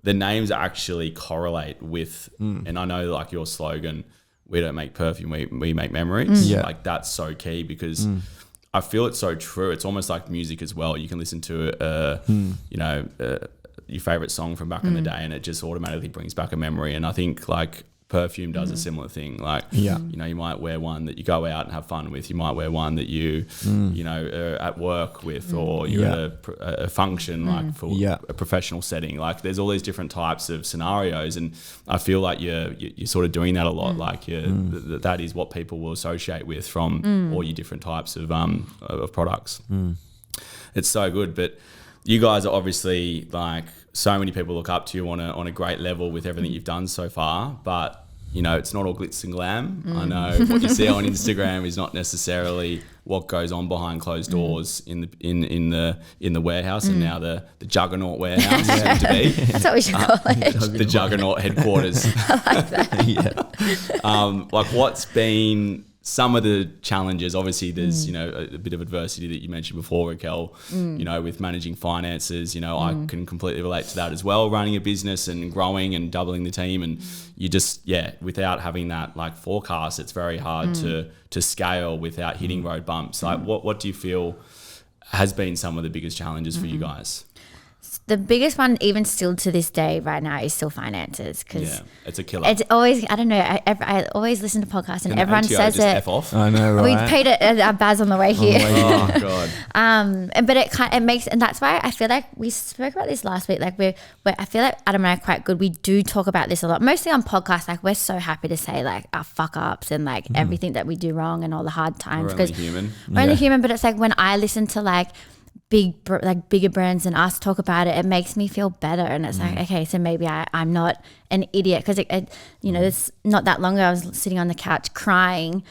the names actually correlate with, and I know like your slogan, we don't make perfume, we make memories. Like that's so key because I feel it's so true. It's almost like music as well. You can listen to you know, your favorite song from back in the day and it just automatically brings back a memory. And I think like perfume does a similar thing. Like, you know, you might wear one that you go out and have fun with. You might wear one that you, you know, are at work with, or you're at a function like for a professional setting. Like, there's all these different types of scenarios, and I feel like you're sort of doing that a lot. Like, that is what people will associate with from all your different types of products. It's so good, but you guys are obviously like, so many people look up to you on a great level with everything you've done so far, but you know, it's not all glitz and glam. I know what you see on Instagram is not necessarily what goes on behind closed doors in the warehouse, and now the Juggernaut warehouse soon to be. That's what we should call it. The Juggernaut headquarters. I like that. Like, what's been some of the challenges? Obviously there's, you know, a bit of adversity that you mentioned before, Raquel, you know, with managing finances, you know, I can completely relate to that as well, running a business and growing and doubling the team. And you just, without having that like forecast, it's very hard to scale without hitting road bumps. Like what do you feel has been some of the biggest challenges for you guys? The biggest one, even still to this day right now, is still finances, because it's a killer. It's always, I don't know, I always listen to podcasts and everyone says just it. F off. I know, right? We paid it our Baz on the way here. Oh god. But it makes, and that's why I feel like we spoke about this last week. Like I feel like Adam and I are quite good. We do talk about this a lot, mostly on podcasts. Like, we're so happy to say like our fuck ups and like everything that we do wrong and all the hard times, because we're only human. But it's like when I listen to like bigger brands than us talk about it, it makes me feel better. And it's like, okay, so maybe I'm not an idiot because it's not that long ago I was sitting on the couch crying,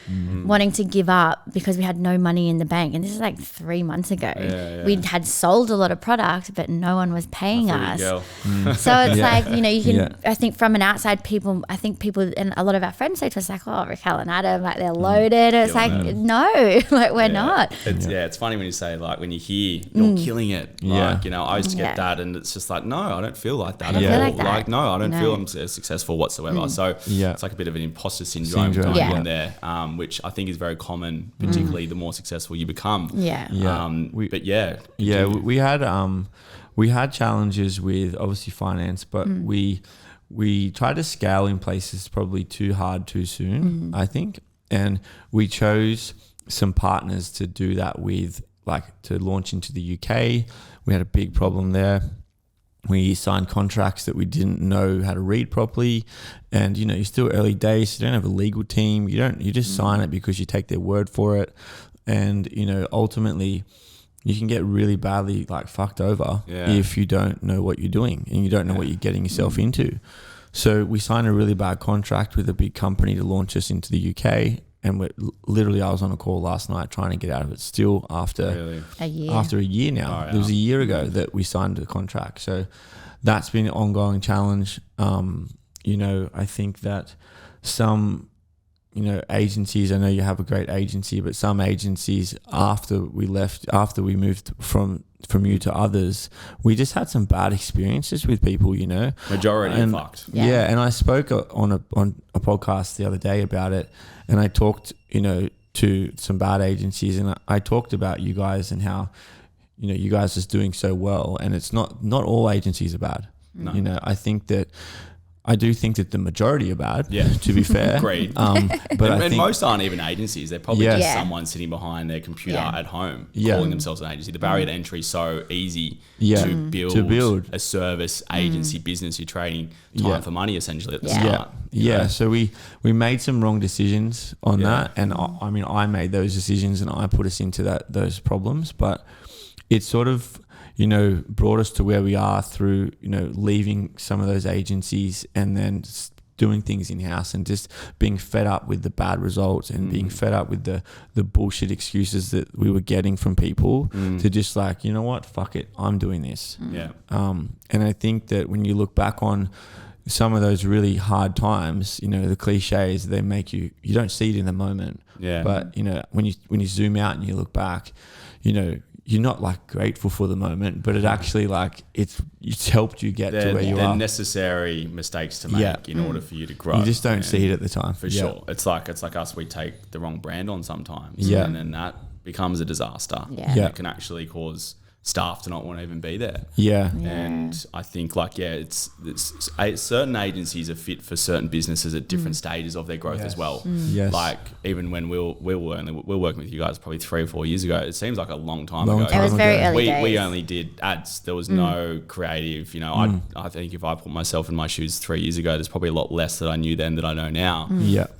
wanting to give up because we had no money in the bank, and this is like 3 months ago. We had sold a lot of product, but no one was paying us. So it's like, you can. I think from an outside people, and a lot of our friends say to us like, "Oh, Raquel and Adam, like they're loaded." It's like, no, like we're not. It's funny when you say like when you hear you're killing it. Like I used to get that, and it's just like, no, I don't feel like that. I don't feel like that. No, I don't feel I'm successful whatsoever. So it's like a bit of an imposter syndrome going on there, which I think is very common, particularly the more successful you become. We had challenges with obviously finance, but we tried to scale in places probably too hard too soon, I think, and we chose some partners to do that with, like to launch into the UK. We had a big problem there. We signed contracts that we didn't know how to read properly, and you're still early days. You don't have a legal team. You just sign it because you take their word for it, and ultimately you can get really badly like fucked over if you don't know what you're doing and you don't know what you're getting yourself into. So we signed a really bad contract with a big company to launch us into the UK, and I was on a call last night trying to get out of it still after a year now. It was a year ago that we signed the contract. So that's been an ongoing challenge. I think that some, agencies, I know you have a great agency, but some agencies after we moved from you to others, we just had some bad experiences with people, Majority are fucked. Yeah. And I spoke on a podcast the other day about it, and I talked, to some bad agencies, and I talked about you guys and how, you guys are just doing so well, and it's not all agencies are bad. No. I do think that the majority are bad, to be fair. Agreed. But most aren't even agencies. They're probably just someone sitting behind their computer at home calling themselves an agency. The barrier to entry is so easy to build a service agency business. You're trading time for money essentially at the start. So we made some wrong decisions on that. And I made those decisions and I put us into those problems. But it's sort of brought us to where we are through, leaving some of those agencies and then doing things in-house and just being fed up with the bad results and being fed up with the bullshit excuses that we were getting from people to just like, you know what, fuck it, I'm doing this. And I think that when you look back on some of those really hard times, the cliches, they make you don't see it in the moment. But, when you zoom out and you look back, you're not like grateful for the moment, but it actually like it's helped you get to where you are. They're necessary mistakes to make in order for you to grow. You just don't see it at the time. For sure. It's like us, we take the wrong brand on sometimes. And then that becomes a disaster. It can actually cause staff to not want to even be there. And I think like, it's certain agencies are fit for certain businesses at different stages of their growth as well. Like even when we were working with you guys probably 3 or 4 years ago, it seems like a long time ago. It was very early days. We only did ads. There was no creative, I think if I put myself in my shoes 3 years ago, there's probably a lot less that I knew then that I know now.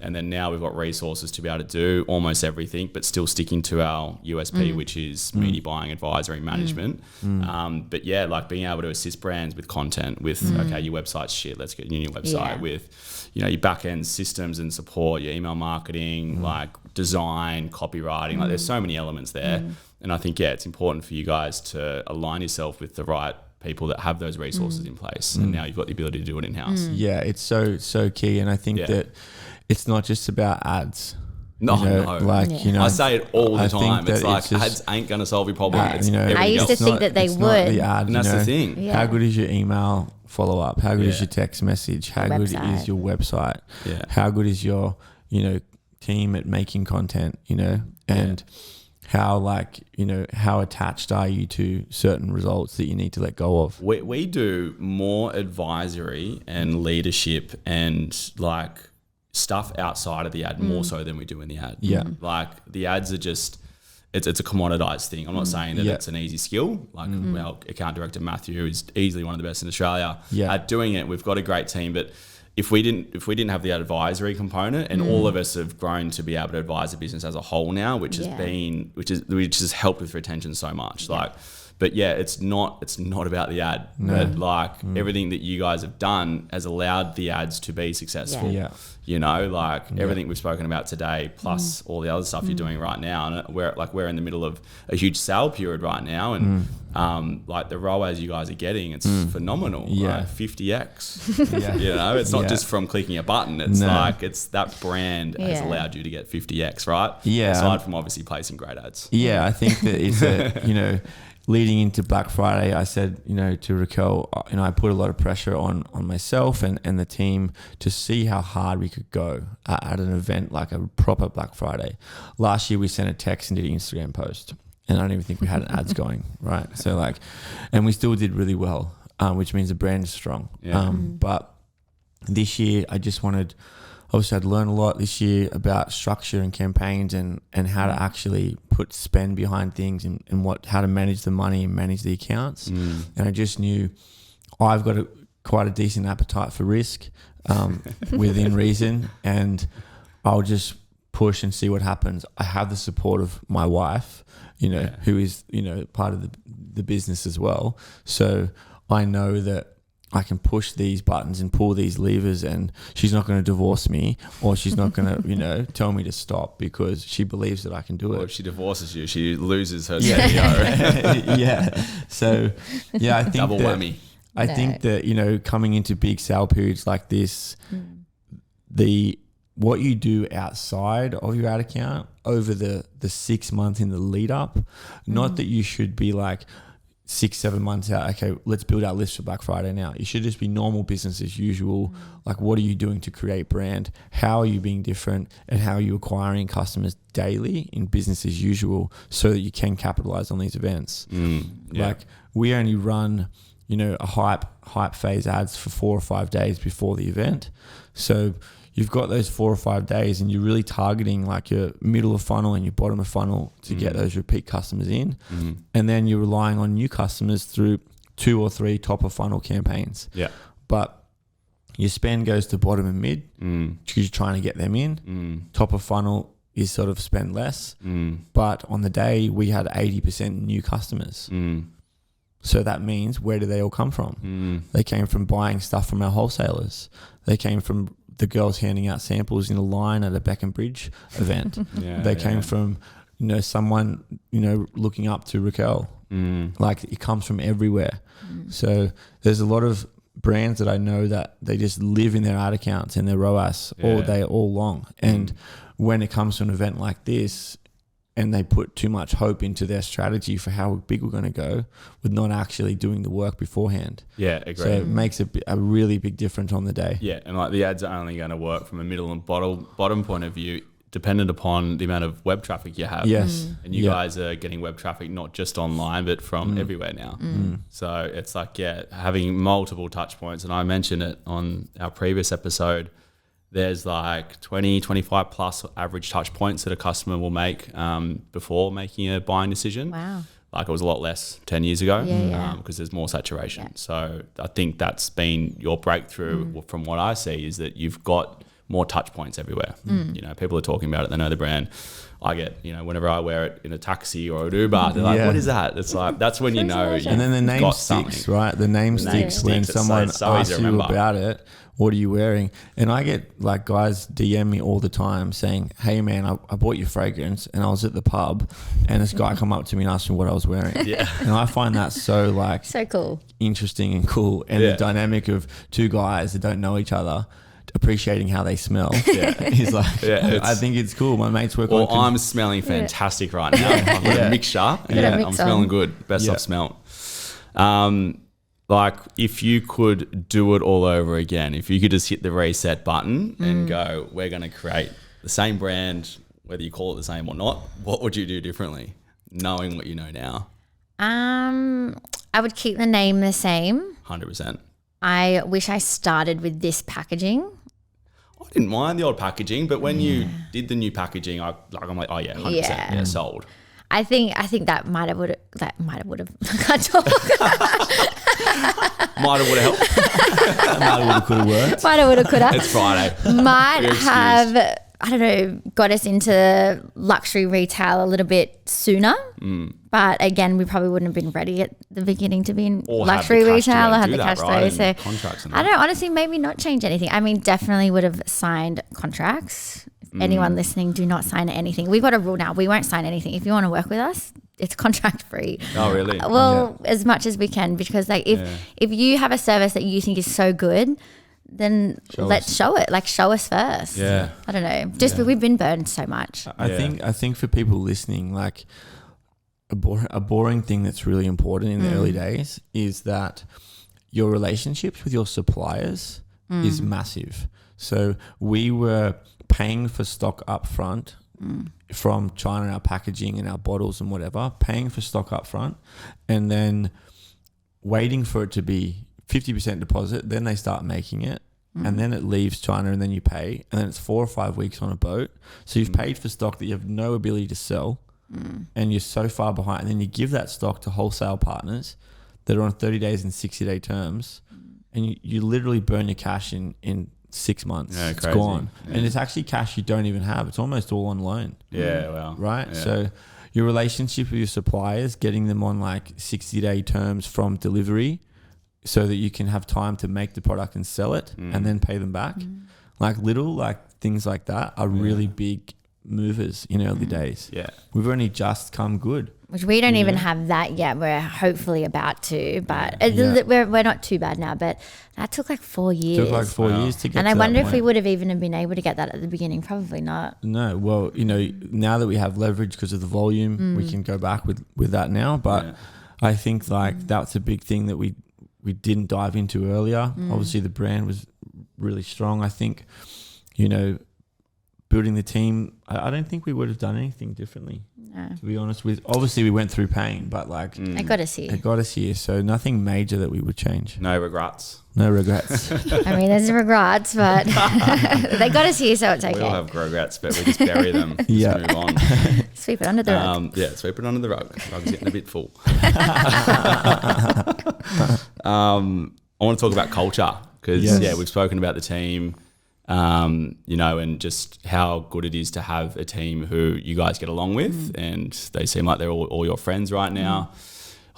And then now we've got resources to be able to do almost everything, but still sticking to our USP, which is media buying, advisory, management. But like being able to assist brands with content, with okay, your website's shit, let's get a new website, with your back end systems and support, your email marketing, like design, copywriting, like there's so many elements there. And I think it's important for you guys to align yourself with the right people that have those resources in place, and now you've got the ability to do it in house. It's so key, and I think that it's not just about ads. No. I say it all the time. It's like ads ain't going to solve your problem. I used to think that they would. The ad, and that's the thing. How good is your email follow up? How good is your text message? How good is your website? How good is your team at making content? And how attached are you to certain results that you need to let go of? We do more advisory and leadership and like stuff outside of the ad more so than we do in the ad. Like the ads are just it's a commoditized thing. I'm not saying that it's an easy skill. Like our account director Matthew is easily one of the best in Australia at doing it. We've got a great team, but if we didn't have the advisory component, and all of us have grown to be able to advise a business as a whole now, which has helped with retention so much. Like But yeah, it's not about the ad. But like everything that you guys have done has allowed the ads to be successful. Yeah. You know, like everything we've spoken about today, plus all the other stuff you're doing right now, and we're in the middle of a huge sale period right now, and like the ROAS you guys are getting, it's phenomenal. Yeah. Right? 50x. You know, it's not just from clicking a button. It's like it's that brand has allowed you to get 50x, right? Yeah. Aside from obviously placing great ads. Yeah, I think that it's you know, leading into Black Friday, I said, you know, to Raquel, you know, I put a lot of pressure on myself and the team to see how hard we could go at an event like a proper Black Friday. Last year we sent a text and did an Instagram post, and I don't even think we had an ads going, right? So like, and we still did really well, which means the brand is strong. Yeah. But this year I just wanted, obviously I'd learned a lot this year about structure and campaigns and how to actually put spend behind things and how to manage the money and manage the accounts. And I just knew I've got quite a decent appetite for risk within reason, and I'll just push and see what happens. I have the support of my wife, you know, who is, you know, part of the business as well. So I know that I can push these buttons and pull these levers, and she's not going to divorce me, or she's not going to, you know, tell me to stop, because she believes that I can do it. Or if she divorces you, she loses her CEO. Yeah. So, yeah, I think double whammy. I think that, you know, coming into big sale periods like this, what you do outside of your ad account over the 6 months in the lead up, not that you should be like 6-7 months out, okay, let's build our list for Black Friday now. It should just be normal business as usual. Like, what are you doing to create brand? How are you being different? And how are you acquiring customers daily in business as usual so that you can capitalize on these events? Like, we only run, you know, a hype phase ads for 4 or 5 days before the event. So you've got those 4 or 5 days, and you're really targeting like your middle of funnel and your bottom of funnel to get those repeat customers in. And then you're relying on new customers through 2 or 3 top of funnel campaigns. Yeah. But your spend goes to bottom and mid because you're trying to get them in. Top of funnel is sort of spend less. But on the day we had 80% new customers. So that means, where do they all come from? They came from buying stuff from our wholesalers. They came from the girls handing out samples in a line at a Beckham Bridge event. They came from, you know, someone, you know, looking up to Raquel. Like, it comes from everywhere. So there's a lot of brands that I know that they just live in their ad accounts and their ROAS all day, all long. And when it comes to an event like this, and they put too much hope into their strategy for how big we're going to go, with not actually doing the work beforehand. Yeah, agreed. So it makes a really big difference on the day. Yeah, and like the ads are only going to work from a middle and bottom point of view, dependent upon the amount of web traffic you have. Yes. And you guys are getting web traffic not just online, but from everywhere now. So it's like, having multiple touch points. And I mentioned it on our previous episode. There's like 20, 25 plus average touch points that a customer will make before making a buying decision. Wow. Like, it was a lot less 10 years ago because there's more saturation. Yeah. So I think that's been your breakthrough from what I see, is that you've got more touch points everywhere. You know, people are talking about it. They know the brand. I get, you know, whenever I wear it in a taxi or an Uber, they're like, what is that? It's like, that's when you know. And then the name sticks, right? The name sticks when someone asks you about it. What are you wearing? And I get like guys DM me all the time saying, hey man, I bought your fragrance and I was at the pub and this guy come up to me and asked me what I was wearing. And I find that so like so cool, interesting and cool. And the dynamic of 2 guys that don't know each other appreciating how they smell is like, I think it's cool. My mates work on I'm smelling fantastic right now. I've got a mixture and I'm smelling good. Best I've smelt. Like, if you could do it all over again, if you could just hit the reset button and go, we're going to create the same brand, whether you call it the same or not, what would you do differently, knowing what you know now? I would keep the name the same. 100%. I wish I started with this packaging. I didn't mind the old packaging, but when you did the new packaging, I'm like, oh yeah, 100%, sold. I think that might have would have. I can't talk. Might have would have helped. Might have would have could have worked. Might have would have could have. It's Friday. Might have I don't know, got us into luxury retail a little bit sooner. But again, we probably wouldn't have been ready at the beginning to be in luxury retail or have the cash flow. So I don't know, honestly, maybe not change anything. I mean, definitely would have signed contracts. If anyone listening, do not sign anything. We've got a rule now. We won't sign anything. If you want to work with us, it's contract free. Oh, really? Well, as much as we can, because like if you have a service that you think is so good, then let's show it. Like, show us first. Yeah. I don't know. Just we've been burned so much. I think for people listening, like a boring thing that's really important in the early days is that your relationships with your suppliers is massive. So we were paying for stock up front from China, our packaging and our bottles and whatever, paying for stock up front and then waiting for it to be 50% deposit, then they start making it, and then it leaves China, and then you pay, and then it's 4 or 5 weeks on a boat. So you've paid for stock that you have no ability to sell, and you're so far behind. And then you give that stock to wholesale partners that are on 30 days and 60-day terms, and you literally burn your cash in 6 months. Yeah, it's crazy. gone, Yeah. and it's actually cash you don't even have. It's almost all on loan. Yeah, well. Right. Yeah. So your relationship with your suppliers, getting them on like 60-day terms from delivery, so that you can have time to make the product and sell it and then pay them back. Like things like that are really big movers in early days. Yeah. We've only just come good. Which we don't even have that yet. We're hopefully about to, but we're not too bad now. But that took like 4 years. It took like 4 years to get and to I wonder that if we point. would have even been able to get that at the beginning. Probably not. No, well, now that we have leverage because of the volume, we can go back with that now. But I think like that's a big thing that we didn't dive into earlier. Obviously the brand was really strong. I think, building the team, I don't think we would have done anything differently, to be honest with. Obviously we went through pain, but like I got us here. it got us here. So nothing major that we would change. No regrets. No regrets. I mean, there's regrets, but they got us here, so it's okay. We all have regrets, but we just bury them. Just move on. Sweep it under the rug. Sweep it under the rug. The rug's getting a bit full. I want to talk about culture because we've spoken about the team, and just how good it is to have a team who you guys get along with, and they seem like they're all your friends right now.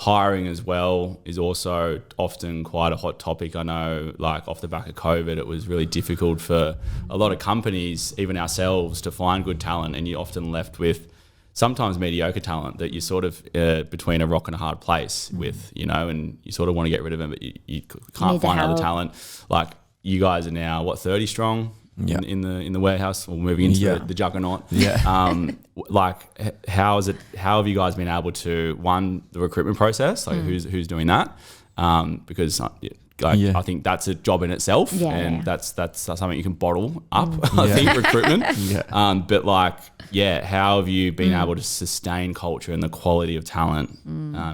Hiring as well is also often quite a hot topic. I know, like off the back of COVID, it was really difficult for a lot of companies, even ourselves, to find good talent, and you're often left with sometimes mediocre talent that you're sort of between a rock and a hard place with, and you sort of want to get rid of them, but you can't find other talent. Like you guys are now 30 strong in the warehouse, or moving into the juggernaut. How have you guys been able to the recruitment process, like who's doing that, because I think that's a job in itself, that's something you can bottle up. I think recruitment. But how have you been able to sustain culture and the quality of talent?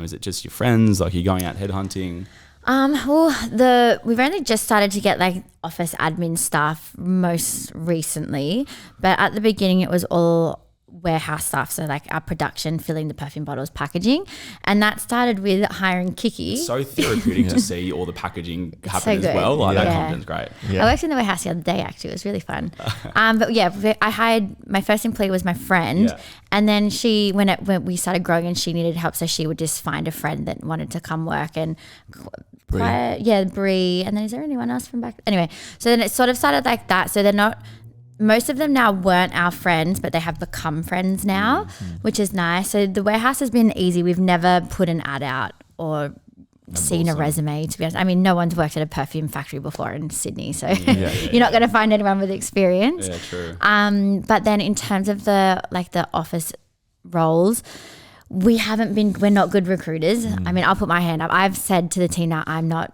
Is it just your friends? Like, you're going out headhunting? We've only just started to get like office admin staff most recently, but at the beginning it was all warehouse staff, so like our production, filling the perfume bottles, packaging, and that started with hiring Kiki. It's so therapeutic to see all the packaging happen as well. That content's great. I worked in the warehouse the other day, actually. It was really fun. I hired, my first employee was my friend, and then she, when we started growing and she needed help, so she would just find a friend that wanted to come work, and Brie, and then is there anyone else from back? Anyway, so then it sort of started like that. So they're not, most of them now weren't our friends, but they have become friends now, which is nice. So the warehouse has been easy. We've never put an ad out or seen a resume, to be honest. I mean, no one's worked at a perfume factory before in Sydney, so you're not going to find anyone with experience. Yeah, true. But then in terms of the office roles, we're not good recruiters. I mean, I'll put my hand up. I've said to the team now, I'm not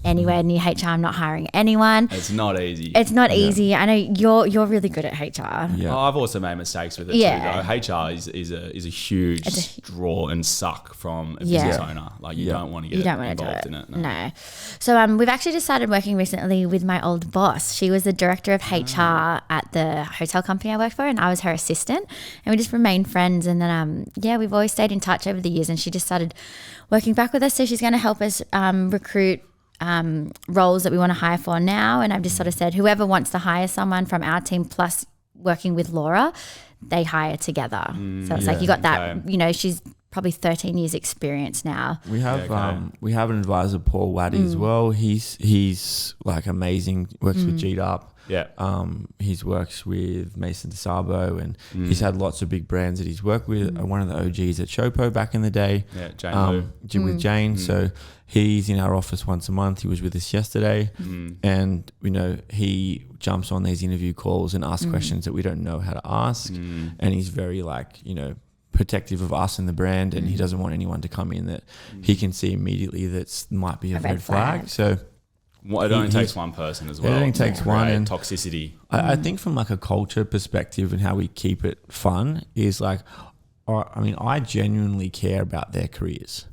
anywhere near HR. I'm not hiring anyone. It's not easy. It's not easy. I know you're really good at HR. Yeah. I've also made mistakes with it too, though. HR is a huge draw and suck from a business owner. Like, you don't want to get involved in it. No. So we've actually just started working recently with my old boss. She was the director of HR at the hotel company I worked for, and I was her assistant, and we just remained friends. And then we've always stayed in touch over the years, and she just started working back with us. So she's going to help us recruit roles that we want to hire for now, and I've just sort of said, whoever wants to hire someone from our team plus working with Laura, they hire together. So it's like you got that, you know, she's probably 13 years experience now. We have an advisor, Paul Waddy, as well. He's like amazing, works with G'd Up. Yeah. He's works with Mason DeSabo, and he's had lots of big brands that he's worked with. One of the OGs at Chopo back in the day. Yeah, Jane Lou. With Jane. So he's in our office once a month. He was with us yesterday, and you know, he jumps on these interview calls and asks questions that we don't know how to ask, and he's very like, you know, protective of us and the brand, and he doesn't want anyone to come in that he can see immediately that might be a red flag. So it only takes one person as well. It only takes one, and toxicity. I think from like a culture perspective and how we keep it fun is like, I mean, I genuinely care about their careers.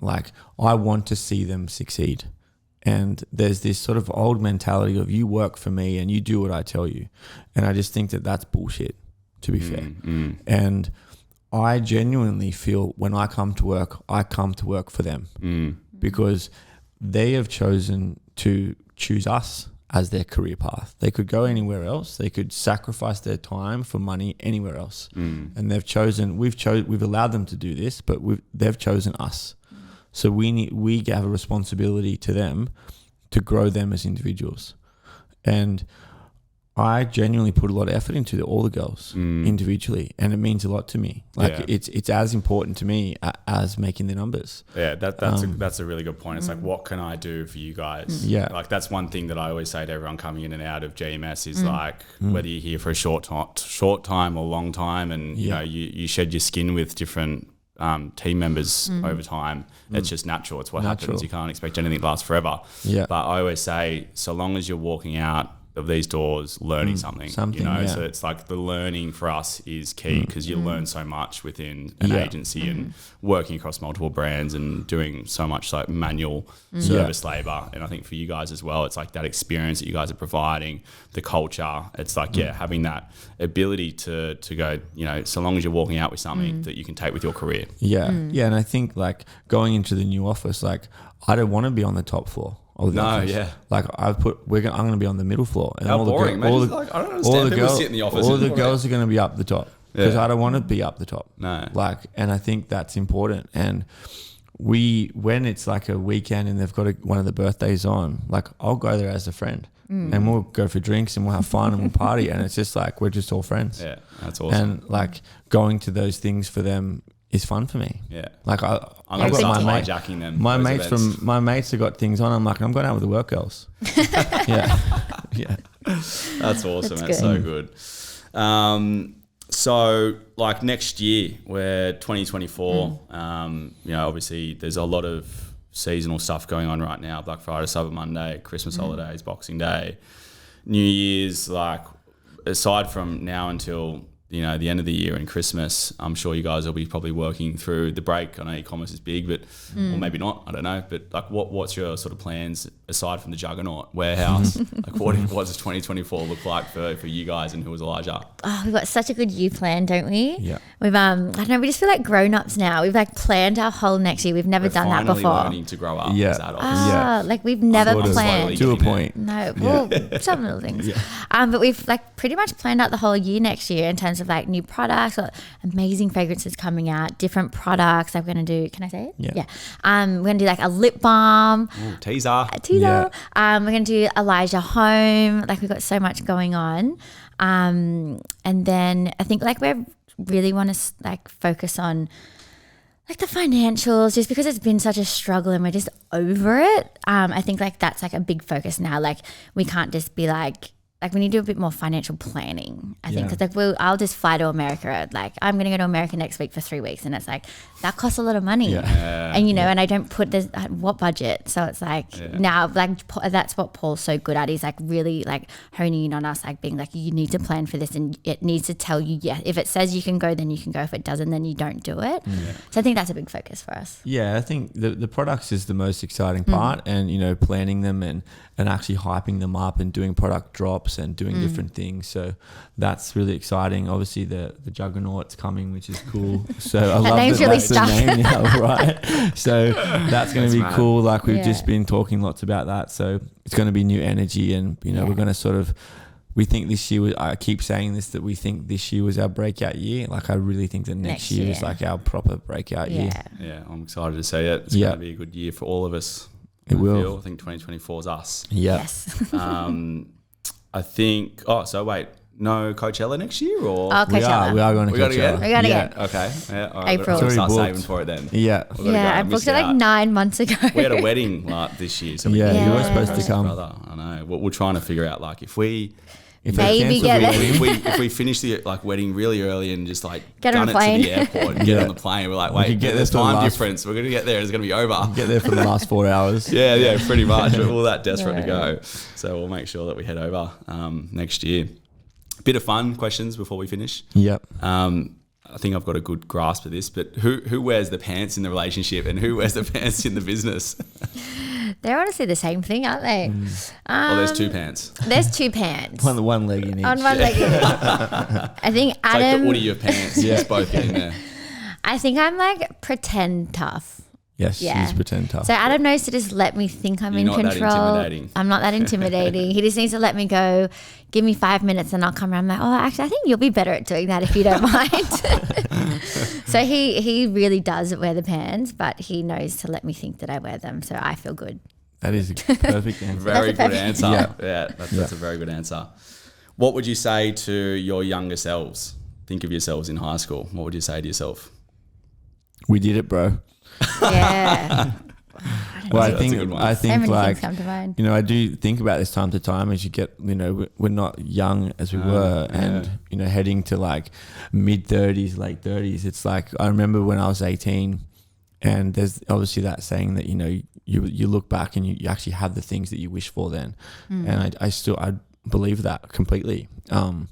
Like, I want to see them succeed. And there's this sort of old mentality of you work for me and you do what I tell you. And I just think that that's bullshit, to be fair. And I genuinely feel when I come to work for them because they have chosen to choose us as their career path. They could go anywhere else. They could sacrifice their time for money anywhere else. And they've chosen, we've allowed them to do this, but they've chosen us. So we have a responsibility to them to grow them as individuals. And I genuinely put a lot of effort into all the girls individually, and it means a lot to me. Like it's as important to me as making the numbers. Yeah, that's a really good point. It's like, what can I do for you guys? Yeah, like that's one thing that I always say to everyone coming in and out of GMS is like, whether you're here for a short time or long time, and you know you shed your skin with different team members over time. It's just natural. It's what happens. You can't expect anything to last forever. Yeah, but I always say, so long as you're walking out of these doors learning something, you know, so it's like the learning for us is key, because you learn so much within an agency and working across multiple brands and doing so much like manual service labor. And I think for you guys as well, it's like that experience that you guys are providing, the culture. It's like having that ability to go, you know, so long as you're walking out with something that you can take with your career. And I think like going into the new office, like I don't want to be on the top floor. Like I'm going to be on the middle floor. And how boring, man. Like, I don't understand people sit in the office. All the girls are going to be up the top because I don't want to be up the top. No. Like, and I think that's important. And when it's like a weekend and they've got one of the birthdays on, like I'll go there as a friend and we'll go for drinks and we'll have fun and we'll party. And it's just like, we're just all friends. Yeah, that's awesome. And like going to those things for them is fun for me. Yeah. Like I'm going to start hijacking them. My mates have got things on. I'm like, I'm going out with the work girls. Yeah. That's awesome. That's so good. So like next year, we're 2024. You know, obviously there's a lot of seasonal stuff going on right now. Black Friday, Cyber Monday, Christmas holidays, Boxing Day, New Year's. Like aside from now until, you know, the end of the year and Christmas, I'm sure you guys will be probably working through the break. I know e-commerce is big, but or maybe not. I don't know. But like, what's your sort of plans aside from the Juggernaut warehouse? Like, what does 2024 look like for you guys and who was Elijah? Oh, we've got such a good year plan, don't we? Yeah. We've I don't know. We just feel like grown-ups now. We've like planned our whole next year. We've never done that before. Learning to grow up as adults. Like we've never planned to a point. No, well, some little things. But we've like pretty much planned out the whole year next year in terms of like new products, amazing fragrances coming out, different products. I'm going to do, can I say it? Yeah. We're going to do like a lip balm. Ooh, teaser. Yeah. We're going to do Elijah Home. Like we've got so much going on. And then I think like we really want to like focus on like the financials, just because it's been such a struggle and we're just over it. I think like that's like a big focus now. Like we can't just be like we need to do a bit more financial planning, I think, because like I'll just fly to America. Like I'm going to go to America next week for 3 weeks, and it's like that costs a lot of money, and you know, and I don't put this at what budget. So it's like now, like that's what Paul's so good at. He's like really like honing in on us, like being like, you need to plan for this, and it needs to tell you, if it says you can go, then you can go. If it doesn't, then you don't do it. So I think that's a big focus for us. Yeah, I think the products is the most exciting part, and you know, planning them and actually hyping them up and doing product drops and doing different things. So that's really exciting. Obviously the Juggernaut's coming, which is cool. So I love that really that's the name now, right? So that's going to be cool. Like we've just been talking lots about that. So it's going to be new energy, and you know, we're going to we think this year was, I keep saying this, that we think this year was our breakout year. Like I really think that next year is like our proper breakout year. Yeah, I'm excited to see it. It's going to be a good year for all of us. It will. I think 2024 is us. Yeah. Yes. I think. Oh, so wait. No Coachella next year, or Coachella. We are going to We gotta Coachella. get? We gotta get. Okay. Yeah, all right, April. I've got to start It's already saving booked. for it then. Yeah. We've gotta go. I booked missed it like out. 9 months ago. We had a wedding this year, so we Yeah, you were Yeah. supposed to come. brother. I know. We're trying to figure out like if we. If Maybe they get cancel it. the If we finish the wedding really early and just like Get on done a it plane. to the airport and get on the plane, we're like, wait, could get there's there for the time last- difference. We're gonna get there. It's gonna be over. get there for the last 4 hours. Yeah, pretty much. We're all that desperate to go. So we'll make sure that we head over next year. Bit of fun questions before we finish. Yep. I think I've got a good grasp of this, but who wears the pants in the relationship and who wears the pants in the business? They're honestly the same thing, aren't they? Well, there's two pants. There's 2 pants. One leg in each. On one leg. I think It's like Adam. the Woody of pants. Yeah. Just both getting there. I think I'm like pretend tough. Yes, Yeah. she's pretend tough. So Adam knows to just let me think I'm You're in not that control. intimidating. I'm not that intimidating. He just needs to let me go. Give me 5 minutes and I'll come around. I'm like, oh, actually, I think you'll be better at doing that if you don't mind. So he really does wear the pants, but he knows to let me think that I wear them. So I feel good. That is a perfect answer. Very good answer. Yeah. That's a very good answer. What would you say to your younger selves? Think of yourselves in high school. What would you say to yourself? We did it, bro. Yeah. Well, That's a good one. I So think many like, things come to mind. you know, I do think about this time to time as you get, you know, we're not young as we were, and yeah. you know, heading to like mid 30s, late 30s. It's like I remember when I was 18, and there's obviously that saying that, you know, you look back and you actually have the things that you wish for then, and I believe that completely. And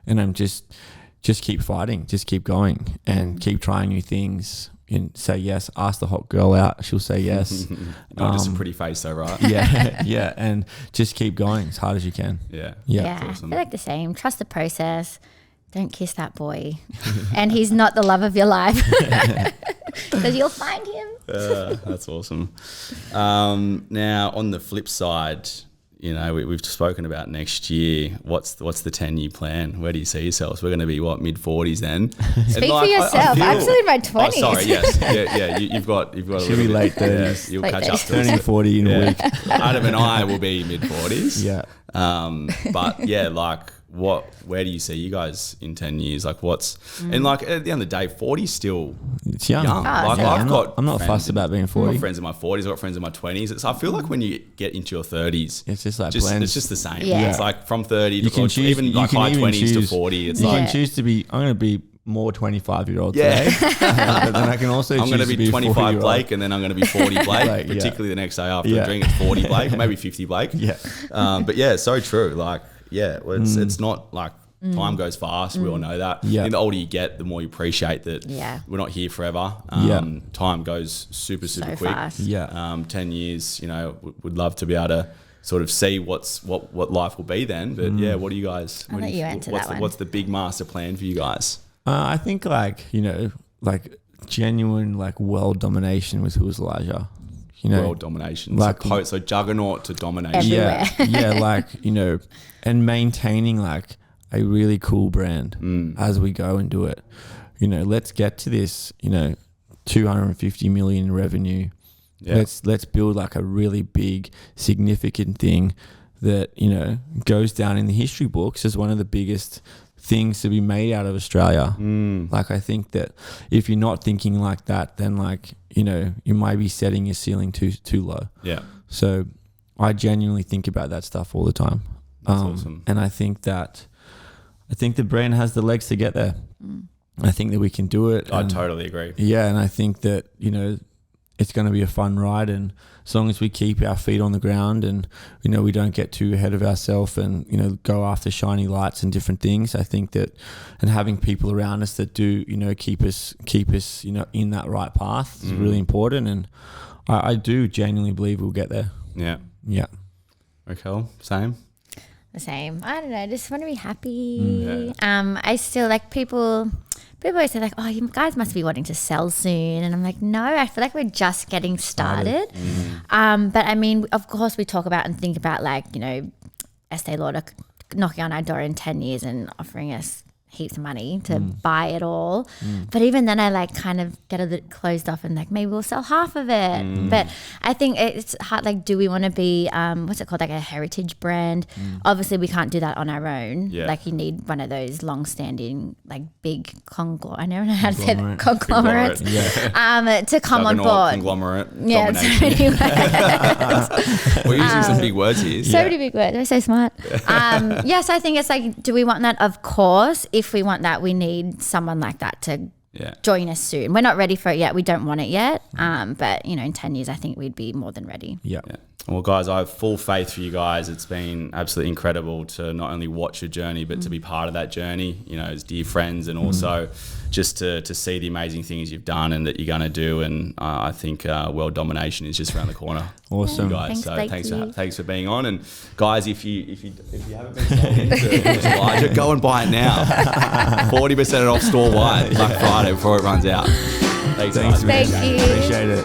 I'm just keep fighting, just keep going, and keep trying new things. And say yes. Ask the hot girl out; she'll say yes. Not just a pretty face though, right? Yeah, and just keep going as hard as you can. Yeah. Yeah. awesome. I feel like the same. Trust the process. Don't kiss that boy. And he's not the love of your life. Because you'll find him. That's awesome. Now, on the flip side, you know, we've spoken about next year. What's the 10-year plan? Where do you see yourselves? We're going to be mid-40s then. Speak for yourself. I'm still in my 20s. Oh, sorry. Yes. Yeah. You've got a She'll little be bit. late 30s. Yeah, you'll Late catch up 30s. to us. Turning 40 in a week. Adam and I will be mid-40s. Yeah. But yeah, like where do you see you guys in 10 years? Like and like at the end of the day, 40's still It's young. young. Like yeah. I'm not fussed about being 40. I've got friends in my 40s, I've got friends in my 20s. I feel like when you get into your 30s, It's just like blends. it's just the same. Yeah. It's like from 30 You to can choose, even you like can high even 20s to choose, 40. It's you like can choose to be. I'm going to be more 25-year-old Yeah. today, but then I can also. I'm going to choose be 25 40-year-old. Blake, and then I'm going to be 40 Blake, Blake, yeah. particularly the next day after Yeah. a drink. It's 40 Blake, or maybe 50 Blake. Yeah. But yeah, so true. Like, yeah, it's not like time goes fast. We all know that. Yeah. And the older you get, the more you appreciate that Yeah. we're not here forever. Yeah. Time goes super So quick. fast. Yeah. 10 years, you know, would love to be able to sort of see what life will be then. But yeah, what do you guys? I'll let you answer that one. What's the big master plan for you guys? I think genuine world domination with Who's Elijah. You know, World domination. like- So juggernaut to domination. Everywhere. yeah, and maintaining a really cool brand as we go and do it. You know, let's get to this, 250 million revenue. Yeah. Let's build a really big, significant thing that, goes down in the history books as one of the biggest things to be made out of Australia. I think that if you're not thinking like that, then you might be setting your ceiling too low. Yeah. So I genuinely think about that stuff all the time. That's awesome. And I think the brand has the legs to get there. I think that we can do it. I and- totally agree. Yeah, and I think that, it's going to be a fun ride, and as long as we keep our feet on the ground and, we don't get too ahead of ourselves and, go after shiny lights and different things, I think that, and having people around us that do, keep us, in that right path is really important. And I do genuinely believe we'll get there. Yeah. Yeah. Raquel, same? The same. I don't know. I just want to be happy. I still people always say oh, you guys must be wanting to sell soon. And I'm like, no, I feel like we're just getting started. But I mean, of course we talk about and think about Estee Lauder knocking on our door in 10 years and offering us heaps of money to buy it all. But even then I like kind of get a bit closed off and like maybe we'll sell half of it. But I think it's hard, like do we want to be what's it called, like a heritage brand? Obviously we can't do that on our own. Like you need one of those long standing like big I never know how to say that, conglomerates to come on board. Conglomerate. Yeah, We're using some big words here. So many big words. I'm so smart. Yes, I think it's like, do we want that? Of course. If we want that, we need someone like that to join us soon. We're not ready for it yet. We don't want it yet. But, you know, in 10 years, I think we'd be more than ready. Yeah. Well, guys, I have full faith for you guys. It's been absolutely incredible to not only watch your journey, but to be part of that journey, you know, as dear friends, and also just to see the amazing things you've done and that you're going to do. And I think world domination is just around the corner. Awesome. You guys. Thanks, Thanks for being on. And guys, if you haven't been sold into Elijah, go and buy it now. 40% off store wide Black Friday before it runs out. Thanks, guys. Thank you. Appreciate it.